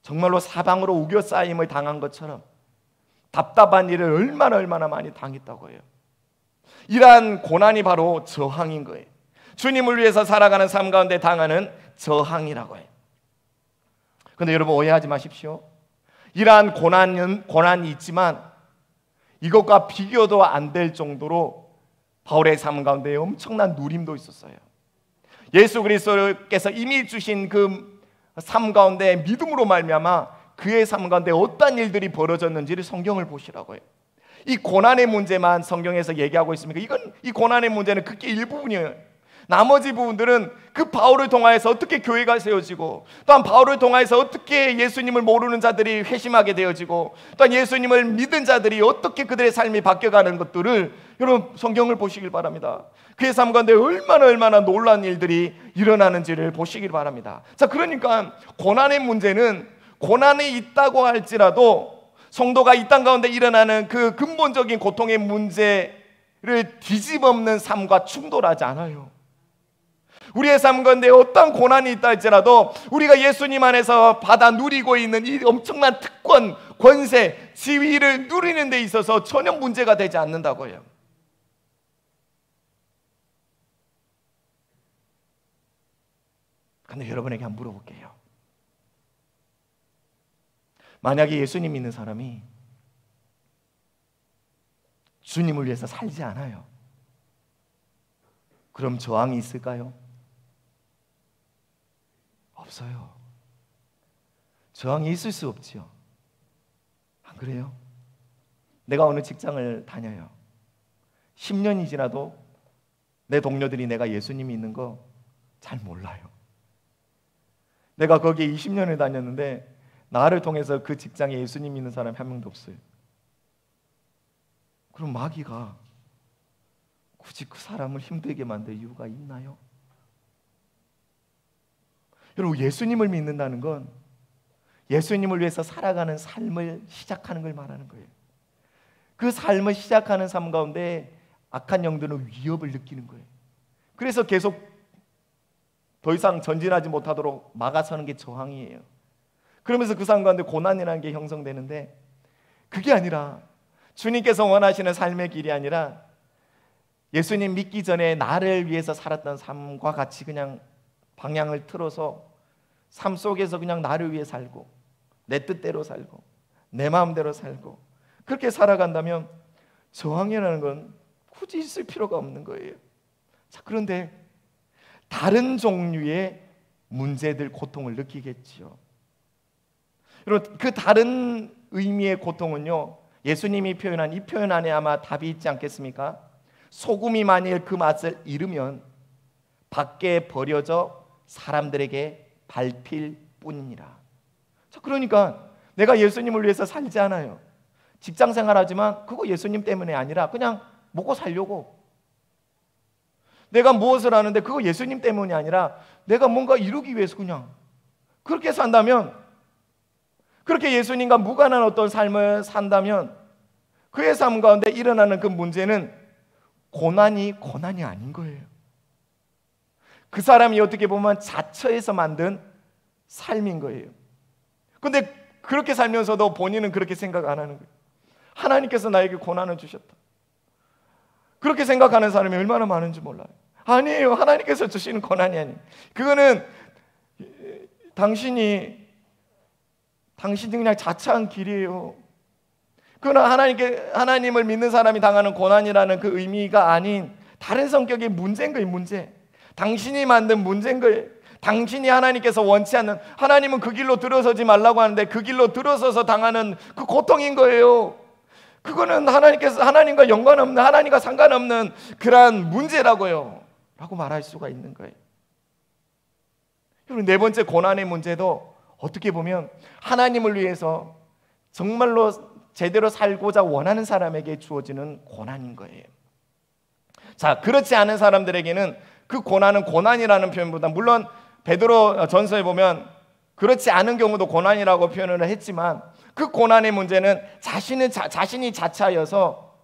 정말로 사방으로 우겨싸임을 당한 것처럼 답답한 일을 얼마나 많이 당했다고 해요. 이러한 고난이 바로 저항인 거예요. 주님을 위해서 살아가는 삶 가운데 당하는 저항이라고 해요. 그런데 여러분, 오해하지 마십시오. 이러한 고난이 있지만 이것과 비교도 안 될 정도로 바울의 삶 가운데 엄청난 누림도 있었어요. 예수 그리스도께서 이미 주신 그 삶 가운데 믿음으로 말미암아 그의 삶 가운데 어떤 일들이 벌어졌는지를 성경을 보시라고 해요. 이 고난의 문제만 성경에서 얘기하고 있습니까? 이 고난의 문제는 그게 일부분이에요. 나머지 부분들은 그 바울을 통하여서 어떻게 교회가 세워지고, 또한 바울을 통하여서 어떻게 예수님을 모르는 자들이 회심하게 되어지고, 또한 예수님을 믿은 자들이 어떻게 그들의 삶이 바뀌어가는 것들을 여러분 성경을 보시길 바랍니다. 그의 삶 가운데 얼마나 놀라운 일들이 일어나는지를 보시길 바랍니다. 자, 그러니까 고난의 문제는 고난이 있다고 할지라도 성도가 이 땅 가운데 일어나는 그 근본적인 고통의 문제를 뒤집어엎는 삶과 충돌하지 않아요. 우리의 삶 가운데 어떤 고난이 있다 할지라도 우리가 예수님 안에서 받아 누리고 있는 이 엄청난 특권, 권세, 지위를 누리는 데 있어서 전혀 문제가 되지 않는다고요. 근데 여러분에게 한번 물어볼게요. 만약에 예수님 믿는 사람이 주님을 위해서 살지 않아요, 그럼 저항이 있을까요? 없어요. 저항이 있을 수 없지요. 안 그래요? 내가 어느 직장을 다녀요. 10년이 지나도 내 동료들이 내가 예수님이 있는 거 잘 몰라요. 내가 거기에 20년을 다녔는데 나를 통해서 그 직장에 예수님 있는 사람이 한 명도 없어요. 그럼 마귀가 굳이 그 사람을 힘들게 만들 이유가 있나요? 여러분, 예수님을 믿는다는 건 예수님을 위해서 살아가는 삶을 시작하는 걸 말하는 거예요. 그 삶을 시작하는 삶 가운데 악한 영들은 위협을 느끼는 거예요. 그래서 계속 더 이상 전진하지 못하도록 막아서는 게 저항이에요. 그러면서 그 삶 가운데 고난이라는 게 형성되는데, 그게 아니라 주님께서 원하시는 삶의 길이 아니라 예수님 믿기 전에 나를 위해서 살았던 삶과 같이 그냥 방향을 틀어서 삶 속에서 그냥 나를 위해 살고 내 뜻대로 살고 내 마음대로 살고 그렇게 살아간다면 저항이라는 건 굳이 있을 필요가 없는 거예요. 자, 그런데 다른 종류의 문제들, 고통을 느끼겠지요. 여러분, 그 다른 의미의 고통은요, 예수님이 표현한 이 표현 안에 아마 답이 있지 않겠습니까? 소금이 만일 그 맛을 잃으면 밖에 버려져 사람들에게 밟힐 뿐이니라. 자, 그러니까 내가 예수님을 위해서 살지 않아요. 직장 생활하지만 그거 예수님 때문에 아니라 그냥 먹고 살려고. 내가 무엇을 하는데 그거 예수님 때문이 아니라 내가 뭔가 이루기 위해서 그냥 그렇게 산다면, 그렇게 예수님과 무관한 어떤 삶을 산다면 그의 삶 가운데 일어나는 그 문제는 고난이 아닌 거예요. 그 사람이 어떻게 보면 자처해서 만든 삶인 거예요. 그런데 그렇게 살면서도 본인은 그렇게 생각 안 하는 거예요. 하나님께서 나에게 고난을 주셨다. 그렇게 생각하는 사람이 얼마나 많은지 몰라요. 아니에요. 하나님께서 주시는 고난이 아니에요. 그거는 당신이 그냥 자처한 길이에요. 그건 하나님을 믿는 사람이 당하는 고난이라는 그 의미가 아닌 다른 성격의 문제인 거예요. 문제. 당신이 만든 문제인 거예요. 당신이 하나님께서 원치 않는, 하나님은 그 길로 들어서지 말라고 하는데 그 길로 들어서서 당하는 그 고통인 거예요. 그거는 하나님과 연관없는, 하나님과 상관없는 그러한 문제라고요 라고 말할 수가 있는 거예요. 그리고 네 번째 고난의 문제도 어떻게 보면 하나님을 위해서 정말로 제대로 살고자 원하는 사람에게 주어지는 고난인 거예요. 자, 그렇지 않은 사람들에게는 그 고난은 고난이라는 표현보다, 물론 베드로 전서에 보면 그렇지 않은 경우도 고난이라고 표현을 했지만 그 고난의 문제는 자신이 자차여서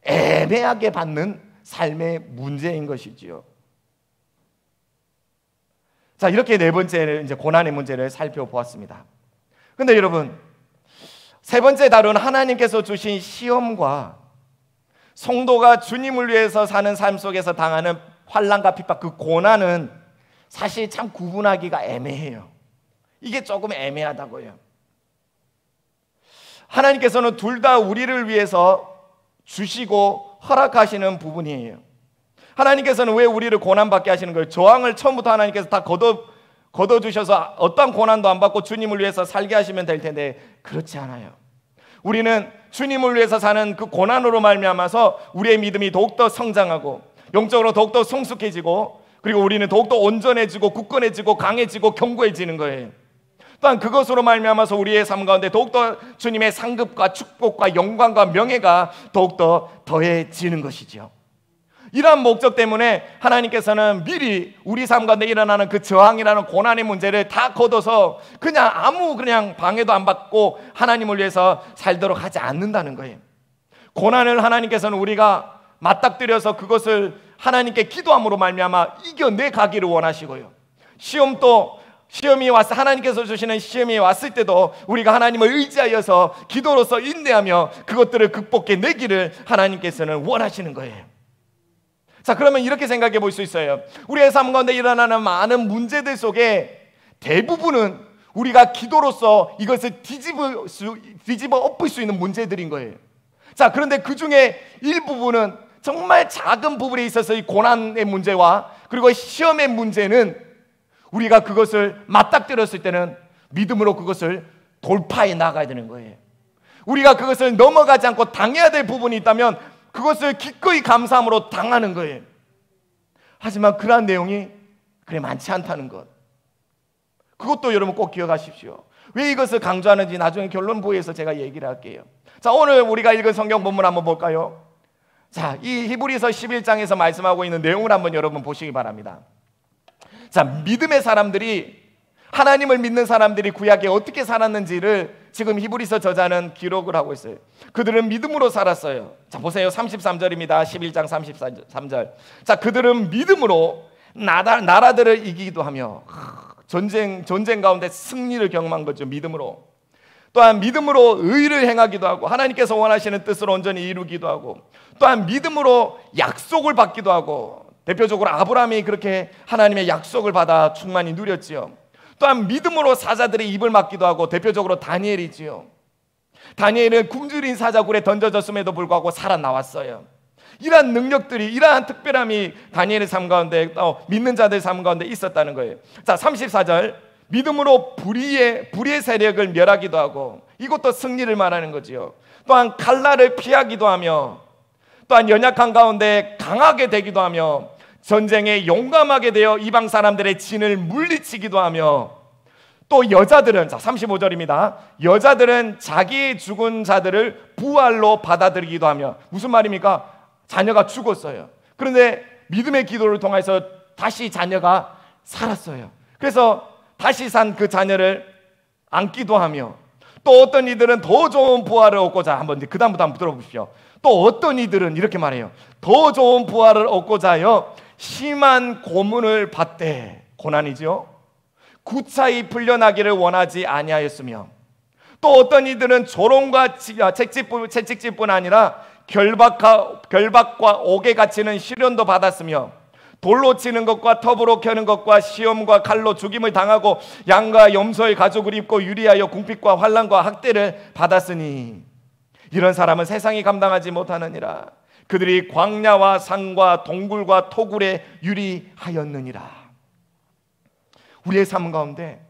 애매하게 받는 삶의 문제인 것이지요. 자, 이렇게 네 번째를 이제 고난의 문제를 살펴보았습니다. 그런데 여러분, 세 번째 다룬 하나님께서 주신 시험과 성도가 주님을 위해서 사는 삶 속에서 당하는 환난과 핍박, 그 고난은 사실 참 구분하기가 애매해요. 이게 조금 애매하다고요. 하나님께서는 둘 다 우리를 위해서 주시고 허락하시는 부분이에요. 하나님께서는 왜 우리를 고난받게 하시는 거예요? 저항을 처음부터 하나님께서 다 걷어주셔서 어떤 고난도 안 받고 주님을 위해서 살게 하시면 될 텐데 그렇지 않아요. 우리는 주님을 위해서 사는 그 고난으로 말미암아서 우리의 믿음이 더욱더 성장하고 영적으로 더욱더 성숙해지고, 그리고 우리는 더욱더 온전해지고 굳건해지고 강해지고 견고해지는 거예요. 또한 그것으로 말미암아서 우리의 삶 가운데 더욱더 주님의 상급과 축복과 영광과 명예가 더욱더 더해지는 것이지요. 이러한 목적 때문에 하나님께서는 미리 우리 삶 가운데 일어나는 그 저항이라는 고난의 문제를 다 걷어서 그냥 방해도 안 받고 하나님을 위해서 살도록 하지 않는다는 거예요. 고난을 하나님께서는 우리가 맞닥뜨려서 그것을 하나님께 기도함으로 말미암아 이겨내 가기를 원하시고요. 시험이 와서 하나님께서 주시는 시험이 왔을 때도 우리가 하나님을 의지하여서 기도로서 인내하며 그것들을 극복해 내기를 하나님께서는 원하시는 거예요. 자, 그러면 이렇게 생각해 볼 수 있어요. 우리의 삶 가운데 일어나는 많은 문제들 속에 대부분은 우리가 기도로서 이것을 뒤집어 엎을 수 있는 문제들인 거예요. 자, 그런데 그 중에 일부분은 정말 작은 부분에 있어서 이 고난의 문제와 그리고 시험의 문제는 우리가 그것을 맞닥뜨렸을 때는 믿음으로 그것을 돌파해 나가야 되는 거예요. 우리가 그것을 넘어가지 않고 당해야 될 부분이 있다면 그것을 기꺼이 감사함으로 당하는 거예요. 하지만 그러한 내용이 그래 많지 않다는 것, 그것도 여러분 꼭 기억하십시오. 왜 이것을 강조하는지 나중에 결론부에서 제가 얘기를 할게요. 자, 오늘 우리가 읽은 성경 본문 한번 볼까요? 자, 이 히브리서 11장에서 말씀하고 있는 내용을 한번 여러분 보시기 바랍니다. 자, 믿음의 사람들이, 하나님을 믿는 사람들이 구약에 어떻게 살았는지를 지금 히브리서 저자는 기록을 하고 있어요. 그들은 믿음으로 살았어요. 자, 보세요. 33절입니다. 11장 33절. 자, 그들은 믿음으로 나라들을 이기기도 하며, 전쟁 가운데 승리를 경험한 거죠. 믿음으로. 또한 믿음으로 의를 행하기도 하고, 하나님께서 원하시는 뜻을 온전히 이루기도 하고, 또한 믿음으로 약속을 받기도 하고, 대표적으로 아브라함이 그렇게 하나님의 약속을 받아 충만히 누렸지요. 또한 믿음으로 사자들의 입을 막기도 하고, 대표적으로 다니엘이지요. 다니엘은 굶주린 사자굴에 던져졌음에도 불구하고 살아나왔어요. 이러한 능력들이, 이러한 특별함이 다니엘의 삶 가운데, 믿는 자들의 삶 가운데 있었다는 거예요. 자, 34절. 믿음으로 불의의 세력을 멸하기도 하고, 이것도 승리를 말하는 거지요. 또한 칼날을 피하기도 하며, 또한 연약한 가운데 강하게 되기도 하며, 전쟁에 용감하게 되어 이방 사람들의 진을 물리치기도 하며, 또 여자들은, 자 35절입니다. 여자들은 자기의 죽은 자들을 부활로 받아들이기도 하며, 무슨 말입니까? 자녀가 죽었어요. 그런데 믿음의 기도를 통해서 다시 자녀가 살았어요. 그래서 다시 산 그 자녀를 안기도 하며, 또 어떤 이들은 더 좋은 부활을 얻고자, 한번 그 다음부터 한번 들어보십시오. 또 어떤 이들은 이렇게 말해요. 더 좋은 부활을 얻고자 하여 심한 고문을 받되, 고난이죠. 구차히 풀려나기를 원하지 아니하였으며, 또 어떤 이들은 조롱과 채찍질뿐 아니라 결박과 옥에 갇히는 시련도 받았으며, 돌로 치는 것과 톱으로 켜는 것과 시험과 칼로 죽임을 당하고 양과 염소의 가죽을 입고 유리하여 궁핍과 환난과 학대를 받았으니 이런 사람은 세상이 감당하지 못하느니라. 그들이 광야와 산과 동굴과 토굴에 유리하였느니라. 우리의 삶 가운데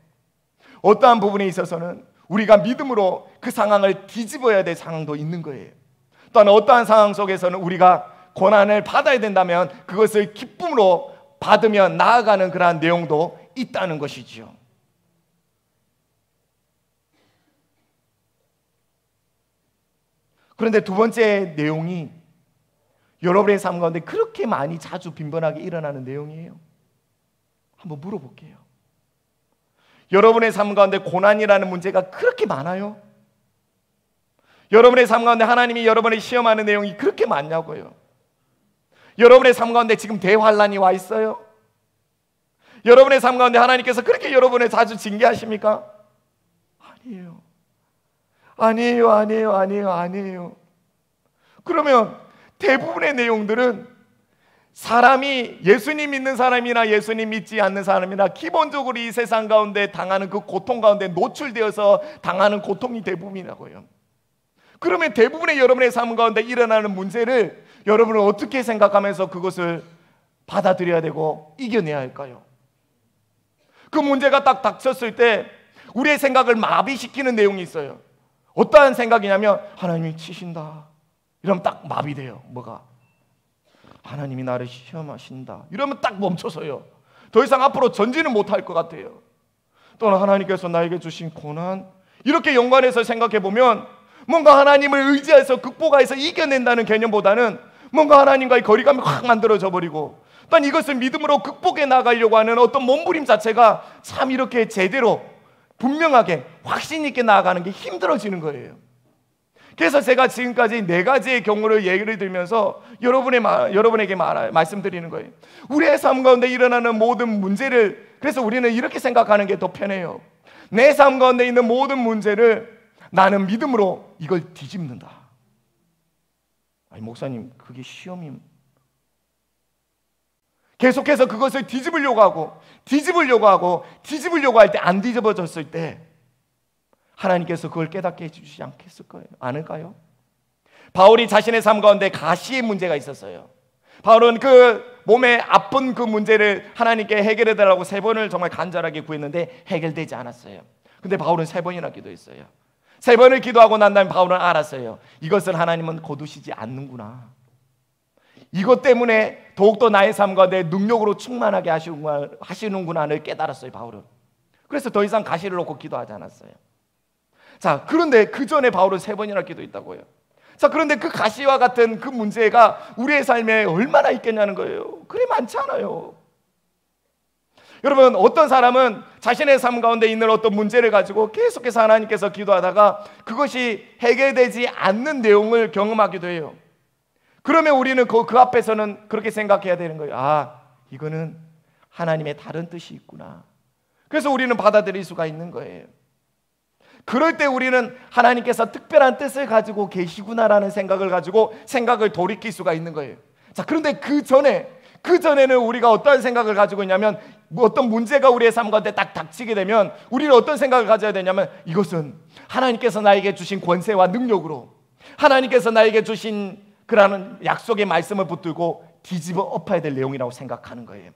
어떠한 부분에 있어서는 우리가 믿음으로 그 상황을 뒤집어야 될 상황도 있는 거예요. 또한 어떠한 상황 속에서는 우리가 고난을 받아야 된다면 그것을 기쁨으로 받으며 나아가는 그러한 내용도 있다는 것이지요. 그런데 두 번째 내용이 여러분의 삶 가운데 그렇게 많이 자주 빈번하게 일어나는 내용이에요. 한번 물어볼게요. 여러분의 삶 가운데 고난이라는 문제가 그렇게 많아요? 여러분의 삶 가운데 하나님이 여러분을 시험하는 내용이 그렇게 많냐고요? 여러분의 삶 가운데 지금 대환란이 와 있어요? 여러분의 삶 가운데 하나님께서 그렇게 여러분을 자주 징계하십니까? 아니에요. 그러면 대부분의 내용들은 사람이, 예수님 믿는 사람이나 예수님 믿지 않는 사람이나 기본적으로 이 세상 가운데 당하는 그 고통 가운데 노출되어서 당하는 고통이 대부분이라고요. 그러면 대부분의 여러분의 삶 가운데 일어나는 문제를 여러분은 어떻게 생각하면서 그것을 받아들여야 되고 이겨내야 할까요? 그 문제가 딱 닥쳤을 때 우리의 생각을 마비시키는 내용이 있어요. 어떠한 생각이냐면 하나님이 치신다. 이러면 딱 마비돼요. 뭐가? 하나님이 나를 시험하신다. 이러면 딱 멈춰서요. 더 이상 앞으로 전진은 못할 것 같아요. 또는 하나님께서 나에게 주신 고난, 이렇게 연관해서 생각해 보면 뭔가 하나님을 의지해서 극복해서 이겨낸다는 개념보다는 뭔가 하나님과의 거리감이 확 만들어져 버리고, 또한 이것을 믿음으로 극복해 나가려고 하는 어떤 몸부림 자체가 참 이렇게 제대로 분명하게 확신 있게 나아가는 게 힘들어지는 거예요. 그래서 제가 지금까지 네 가지의 경우를 예를 들면서 여러분에게 말씀드리는 거예요. 우리의 삶 가운데 일어나는 모든 문제를, 그래서 우리는 이렇게 생각하는 게 더 편해요. 내 삶 가운데 있는 모든 문제를 나는 믿음으로 이걸 뒤집는다. 아니 목사님, 그게 시험이 계속해서 그것을 뒤집으려고 하고 뒤집으려고 할 때 안 뒤집어졌을 때 하나님께서 그걸 깨닫게 해주시지 않을까요? 바울이 자신의 삶 가운데 가시의 문제가 있었어요. 바울은 그 몸에 아픈 그 문제를 하나님께 해결해 달라고 3번을 정말 간절하게 구했는데 해결되지 않았어요. 근데 바울은 3번이나 기도했어요. 3번을 기도하고 난 다음에 바울은 알았어요. 이것을 하나님은 거두시지 않는구나. 이것 때문에 더욱더 나의 삶 가운데 능력으로 충만하게 하시는구나를 깨달았어요, 바울은. 그래서 더 이상 가시를 놓고 기도하지 않았어요. 자, 그런데 그 전에 바울은 3번이나 기도했다고요. 자, 그런데 그 가시와 같은 그 문제가 우리의 삶에 얼마나 있겠냐는 거예요. 그리 많지 않아요. 여러분, 어떤 사람은 자신의 삶 가운데 있는 어떤 문제를 가지고 계속해서 하나님께서 기도하다가 그것이 해결되지 않는 내용을 경험하기도 해요. 그러면 우리는 그 앞에서는 그렇게 생각해야 되는 거예요. 아, 이거는 하나님의 다른 뜻이 있구나. 그래서 우리는 받아들일 수가 있는 거예요. 그럴 때 우리는 하나님께서 특별한 뜻을 가지고 계시구나라는 생각을 가지고 생각을 돌이킬 수가 있는 거예요. 자, 그런데 그 전에는 우리가 어떤 생각을 가지고 있냐면, 어떤 문제가 우리의 삶 가운데 딱 닥치게 되면 우리는 어떤 생각을 가져야 되냐면, 이것은 하나님께서 나에게 주신 권세와 능력으로, 하나님께서 나에게 주신 그라는 약속의 말씀을 붙들고 뒤집어 엎어야 될 내용이라고 생각하는 거예요.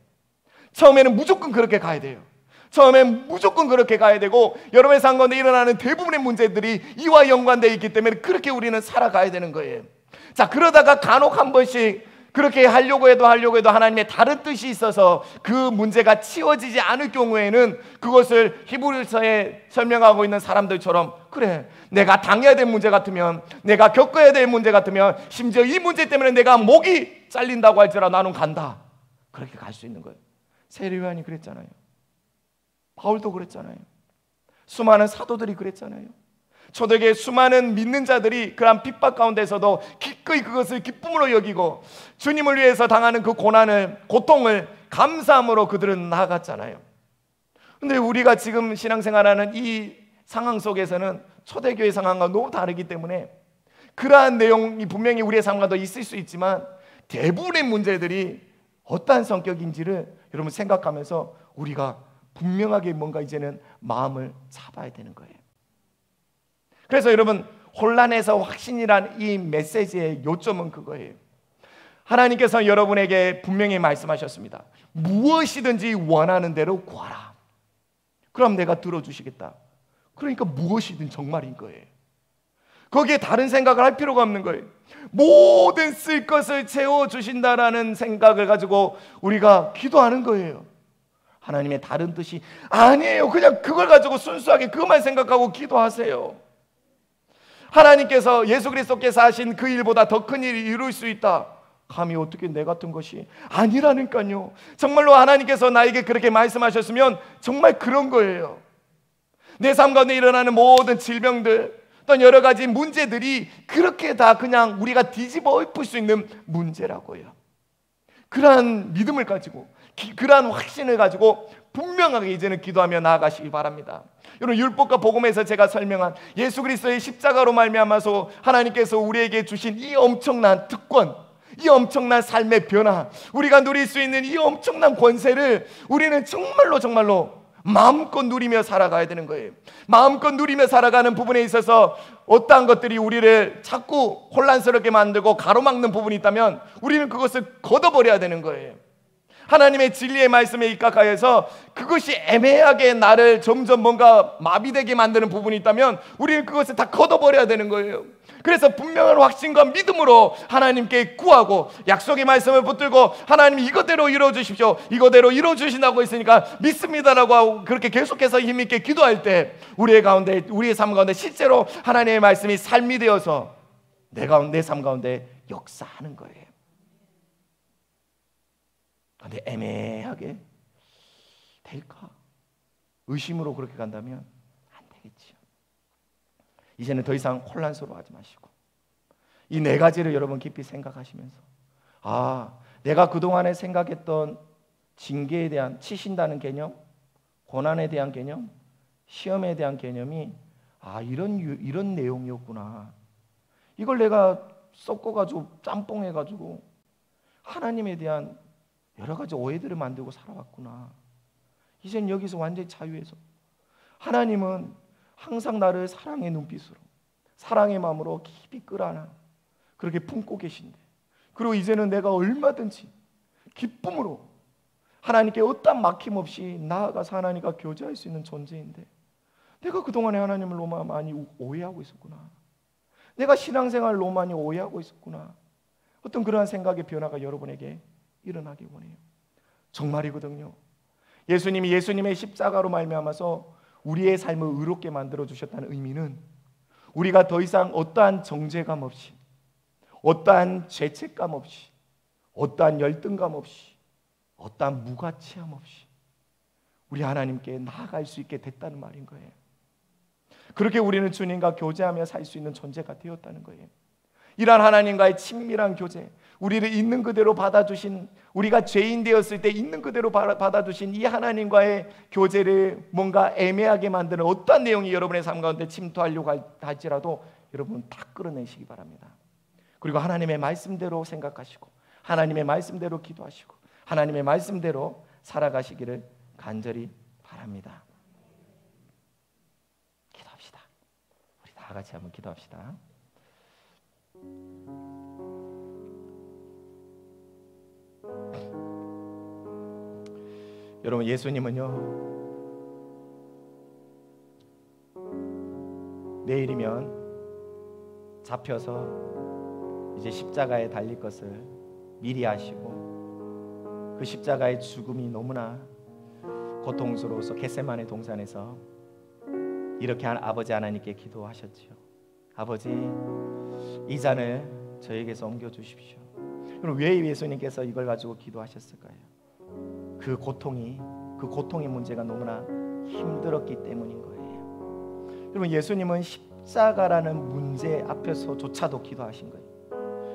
처음에는 무조건 그렇게 가야 돼요. 처음엔 무조건 그렇게 가야 되고, 여러분의 삶 가운데 일어나는 대부분의 문제들이 이와 연관되어 있기 때문에 그렇게 우리는 살아가야 되는 거예요. 자, 그러다가 간혹 한 번씩 그렇게 하려고 해도 하나님의 다른 뜻이 있어서 그 문제가 치워지지 않을 경우에는 그것을 히브리서에 설명하고 있는 사람들처럼, 그래, 내가 당해야 될 문제 같으면, 내가 겪어야 될 문제 같으면, 심지어 이 문제 때문에 내가 목이 잘린다고 할지라도 나는 간다, 그렇게 갈 수 있는 거예요. 세례요한이 그랬잖아요. 바울도 그랬잖아요. 수많은 사도들이 그랬잖아요. 초대교회 수많은 믿는 자들이 그런 핍박 가운데서도 기꺼이 그것을 기쁨으로 여기고 주님을 위해서 당하는 그 고통을 감사함으로 그들은 나아갔잖아요. 그런데 우리가 지금 신앙생활하는 이 상황 속에서는 초대교회 상황과 너무 다르기 때문에 그러한 내용이 분명히 우리의 삶과도 있을 수 있지만, 대부분의 문제들이 어떠한 성격인지를 여러분 생각하면서 우리가 분명하게 뭔가 이제는 마음을 잡아야 되는 거예요. 그래서 여러분, 혼란에서 확신이란 이 메시지의 요점은 그거예요. 하나님께서 여러분에게 분명히 말씀하셨습니다. 무엇이든지 원하는 대로 구하라. 그럼 내가 들어주시겠다. 그러니까 무엇이든 정말인 거예요. 거기에 다른 생각을 할 필요가 없는 거예요. 모든 쓸 것을 채워주신다라는 생각을 가지고 우리가 기도하는 거예요. 하나님의 다른 뜻이 아니에요. 그냥 그걸 가지고 순수하게 그것만 생각하고 기도하세요. 하나님께서 예수 그리스도께서 하신 그 일보다 더 큰 일을 이룰 수 있다. 감히 어떻게 내 같은 것이 아니라니까요. 정말로 하나님께서 나에게 그렇게 말씀하셨으면 정말 그런 거예요. 내 삶 가운데 일어나는 모든 질병들, 또 여러 가지 문제들이 그렇게 다 그냥 우리가 뒤집어 엎을 수 있는 문제라고요. 그러한 믿음을 가지고, 그러한 확신을 가지고 분명하게 이제는 기도하며 나아가시기 바랍니다. 여러분, 율법과 복음에서 제가 설명한 예수 그리스도의 십자가로 말미암아서 하나님께서 우리에게 주신 이 엄청난 특권, 이 엄청난 삶의 변화, 우리가 누릴 수 있는 이 엄청난 권세를 우리는 정말로 마음껏 누리며 살아가야 되는 거예요. 마음껏 누리며 살아가는 부분에 있어서 어떠한 것들이 우리를 자꾸 혼란스럽게 만들고 가로막는 부분이 있다면 우리는 그것을 걷어버려야 되는 거예요. 하나님의 진리의 말씀에 입각하여서 그것이 애매하게 나를 점점 뭔가 마비되게 만드는 부분이 있다면 우리는 그것을 다 걷어버려야 되는 거예요. 그래서 분명한 확신과 믿음으로 하나님께 구하고 약속의 말씀을 붙들고, 하나님 이거대로 이루어주십시오, 이거대로 이루어주신다고 했으니까 믿습니다라고 하고 그렇게 계속해서 힘있게 기도할 때 우리의 가운데, 우리의 삶 가운데 실제로 하나님의 말씀이 삶이 되어서 내 삶 가운데 역사하는 거예요. 근데 애매하게 될까? 의심으로 그렇게 간다면 안 되겠지요. 이제는 더 이상 혼란스러워하지 마시고 이 네 가지를 여러분 깊이 생각하시면서 내가 그동안에 생각했던 징계에 대한, 치신다는 개념, 고난에 대한 개념, 시험에 대한 개념이 이런 내용이었구나. 이걸 내가 섞어가지고 짬뽕해가지고 하나님에 대한 여러 가지 오해들을 만들고 살아왔구나. 이젠 여기서 완전히 자유해서 하나님은 항상 나를 사랑의 눈빛으로, 사랑의 마음으로 깊이 끌어안아 그렇게 품고 계신데, 그리고 이제는 내가 얼마든지 기쁨으로 하나님께 어떤 막힘없이 나아가서 하나님과 교제할 수 있는 존재인데, 내가 그동안에 하나님을 너무 많이 오해하고 있었구나. 내가 신앙생활을 너무 많이 오해하고 있었구나. 어떤 그러한 생각의 변화가 여러분에게 일어나기 원해요. 정말이거든요. 예수님이 예수님의 십자가로 말미암아서 우리의 삶을 의롭게 만들어 주셨다는 의미는 우리가 더 이상 어떠한 정죄감 없이, 어떠한 죄책감 없이, 어떠한 열등감 없이, 어떠한 무가치함 없이 우리 하나님께 나아갈 수 있게 됐다는 말인 거예요. 그렇게 우리는 주님과 교제하며 살 수 있는 존재가 되었다는 거예요. 이러한 하나님과의 친밀한 교제, 우리를 있는 그대로 받아주신, 우리가 죄인 되었을 때 있는 그대로 받아주신 이 하나님과의 교제를 뭔가 애매하게 만드는 어떠한 내용이 여러분의 삶 가운데 침투하려고 할지라도 여러분 다 끌어내시기 바랍니다. 그리고 하나님의 말씀대로 생각하시고 하나님의 말씀대로 기도하시고 하나님의 말씀대로 살아가시기를 간절히 바랍니다. 기도합시다. 우리 다 같이 한번 기도합시다. 여러분, 예수님은요, 내일이면 잡혀서 이제 십자가에 달릴 것을 미리 아시고 그 십자가의 죽음이 너무나 고통스러워서 겟세마네 동산에서 이렇게 아버지 하나님께 기도하셨지요. 아버지, 이 잔을 저에게서 옮겨주십시오. 그럼 왜 예수님께서 이걸 가지고 기도하셨을까요? 그 고통의 문제가 너무나 힘들었기 때문인 거예요. 여러분, 예수님은 십자가라는 문제 앞에서조차도 기도하신 거예요.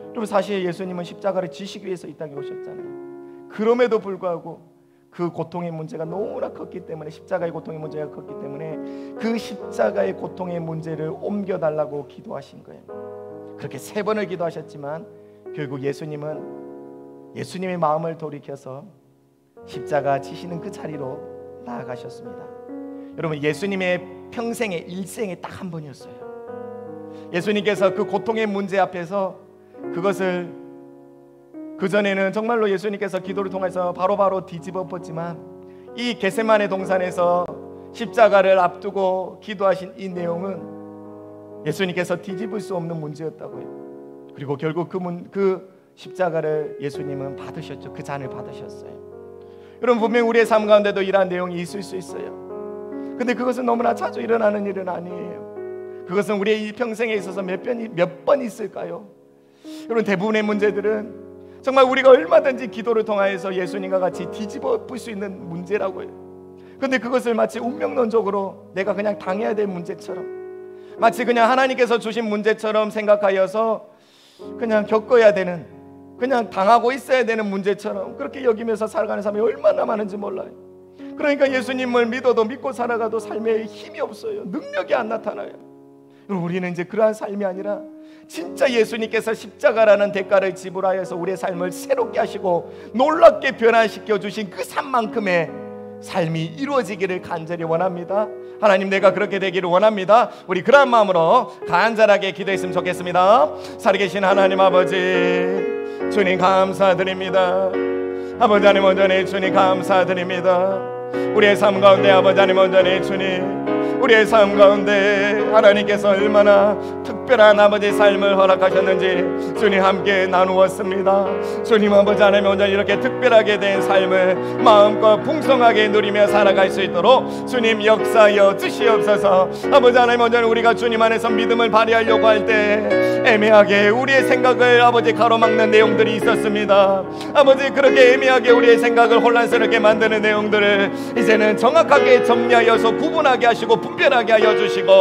여러분, 사실 예수님은 십자가를 지시기 위해서 이 땅에 오셨잖아요. 그럼에도 불구하고 그 고통의 문제가 너무나 컸기 때문에, 십자가의 고통의 문제가 컸기 때문에 그 십자가의 고통의 문제를 옮겨달라고 기도하신 거예요. 그렇게 3번을 기도하셨지만 결국 예수님은 예수님의 마음을 돌이켜서 십자가 지시는 그 자리로 나아가셨습니다. 여러분, 예수님의 평생의 일생에 딱 한 번이었어요. 예수님께서 그 고통의 문제 앞에서 그것을, 그전에는 정말로 예수님께서 기도를 통해서 바로바로 뒤집어 엎었지만 이 겟세마네 동산에서 십자가를 앞두고 기도하신 이 내용은 예수님께서 뒤집을 수 없는 문제였다고요. 그리고 결국 그 십자가를 예수님은 받으셨죠. 그 잔을 받으셨어요. 여러분, 분명 우리의 삶 가운데도 이러한 내용이 있을 수 있어요. 근데 그것은 너무나 자주 일어나는 일은 아니에요. 그것은 우리의 이 평생에 있어서 몇 번 있을까요? 여러분, 대부분의 문제들은 정말 우리가 얼마든지 기도를 통하여서 예수님과 같이 뒤집어 볼 수 있는 문제라고요. 그런데 그것을 마치 운명론적으로 내가 그냥 당해야 될 문제처럼, 마치 그냥 하나님께서 주신 문제처럼 생각하여서 그냥 겪어야 되는, 그냥 당하고 있어야 되는 문제처럼 그렇게 여기면서 살아가는 사람이 얼마나 많은지 몰라요. 그러니까 예수님을 믿어도 믿고 살아가도 삶에 힘이 없어요. 능력이 안 나타나요. 우리는 이제 그러한 삶이 아니라 진짜 예수님께서 십자가라는 대가를 지불하여서 우리의 삶을 새롭게 하시고 놀랍게 변화시켜 주신 그 삶만큼의 삶이 이루어지기를 간절히 원합니다. 하나님, 내가 그렇게 되기를 원합니다. 우리 그러한 마음으로 간절하게 기도했으면 좋겠습니다. 살아계신 하나님 아버지, 주님 감사드립니다. 아버지 하나님 온전히 주님 감사드립니다. 우리의 삶 가운데 아버지 하나님 온전히 주님, 우리의 삶 가운데 하나님께서 얼마나 특별한 아버지의 삶을 허락하셨는지 주님 함께 나누었습니다. 주님 아버지 하나님 온전히 이렇게 특별하게 된 삶을 마음껏 풍성하게 누리며 살아갈 수 있도록 주님 역사하여 주시옵소서. 아버지 하나님 온전히 우리가 주님 안에서 믿음을 발휘하려고 할 때 애매하게 우리의 생각을 아버지 가로막는 내용들이 있었습니다. 아버지, 그렇게 애매하게 우리의 생각을 혼란스럽게 만드는 내용들을 이제는 정확하게 정리하여서 구분하게 하시고 분별하게 하여 주시고,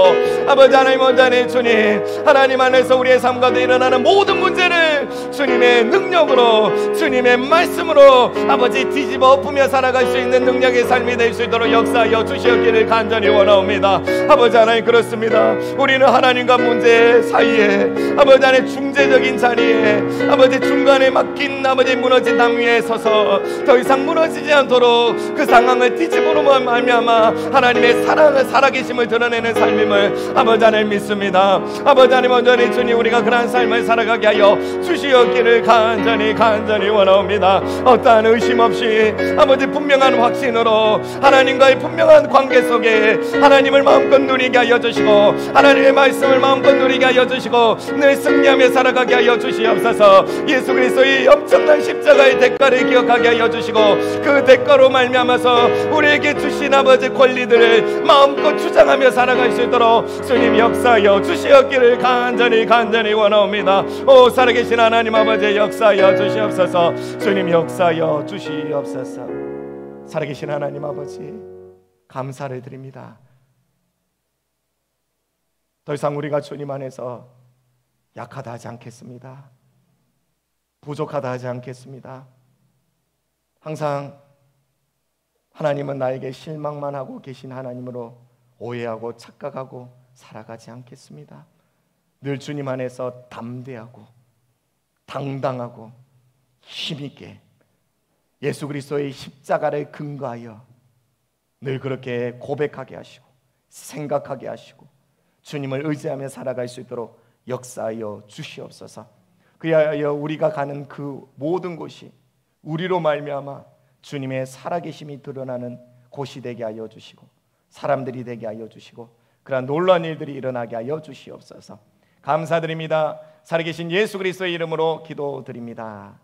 아버지 하나님 원장님 주님, 하나님 안에서 우리의 삶 가운데 일어나는 모든 문제를 주님의 능력으로, 주님의 말씀으로 아버지 뒤집어 엎으며 살아갈 수 있는 능력의 삶이 될 수 있도록 역사하여 주시옵기를 간절히 원하옵니다. 아버지 하나님, 그렇습니다. 우리는 하나님과 문제 사이에, 아버지 하나님 중재적인 자리에, 아버지 중간에 막힌 아버지 무너진 담 위에 서서 더 이상 무너지지 않도록 그 상황을 뒤집으로 말미암아 하나님의 사랑을, 살아계심을 드러내는 삶임을 아버지 하나님 믿습니다. 아버지 하나님 온전히 주님, 우리가 그러한 삶을 살아가게 하여 주시옵기를 간절히 원하옵니다. 어떠한 의심 없이 아버지 분명한 확신으로 하나님과의 분명한 관계 속에 하나님을 마음껏 누리게 하여 주시고, 하나님의 말씀을 마음껏 누리게 하여 주시고, 늘 승리하며 살아가게 하여 주시옵소서. 예수 그리스도의 엄청난 십자가의 대가를 기억하게 하여 주시고, 그 대가로 말미암아서 우리에게 주신 아버지 권리들을 마음껏 주장하며 살아갈 수 있도록 주님 역사하여 주시옵기를 간절히 원하옵니다. 오 살아계신 하나님 아버지, 역사하여 주시옵소서. 주님 역사하여 주시옵소서. 살아계신 하나님 아버지, 감사를 드립니다. 더 이상 우리가 주님 안에서 약하다 하지 않겠습니다. 부족하다 하지 않겠습니다. 항상 하나님은 나에게 실망만 하고 계신 하나님으로 오해하고 착각하고 살아가지 않겠습니다. 늘 주님 안에서 담대하고 당당하고 힘있게 예수 그리스도의 십자가를 근거하여 늘 그렇게 고백하게 하시고 생각하게 하시고 주님을 의지하며 살아갈 수 있도록 역사하여 주시옵소서. 그리하여 우리가 가는 그 모든 곳이 우리로 말미암아 주님의 살아계심이 드러나는 곳이 되게 하여 주시고, 사람들이 되게 하여 주시고, 그러한 놀라운 일들이 일어나게 하여 주시옵소서. 감사드립니다. 살아계신 예수 그리스도의 이름으로 기도드립니다.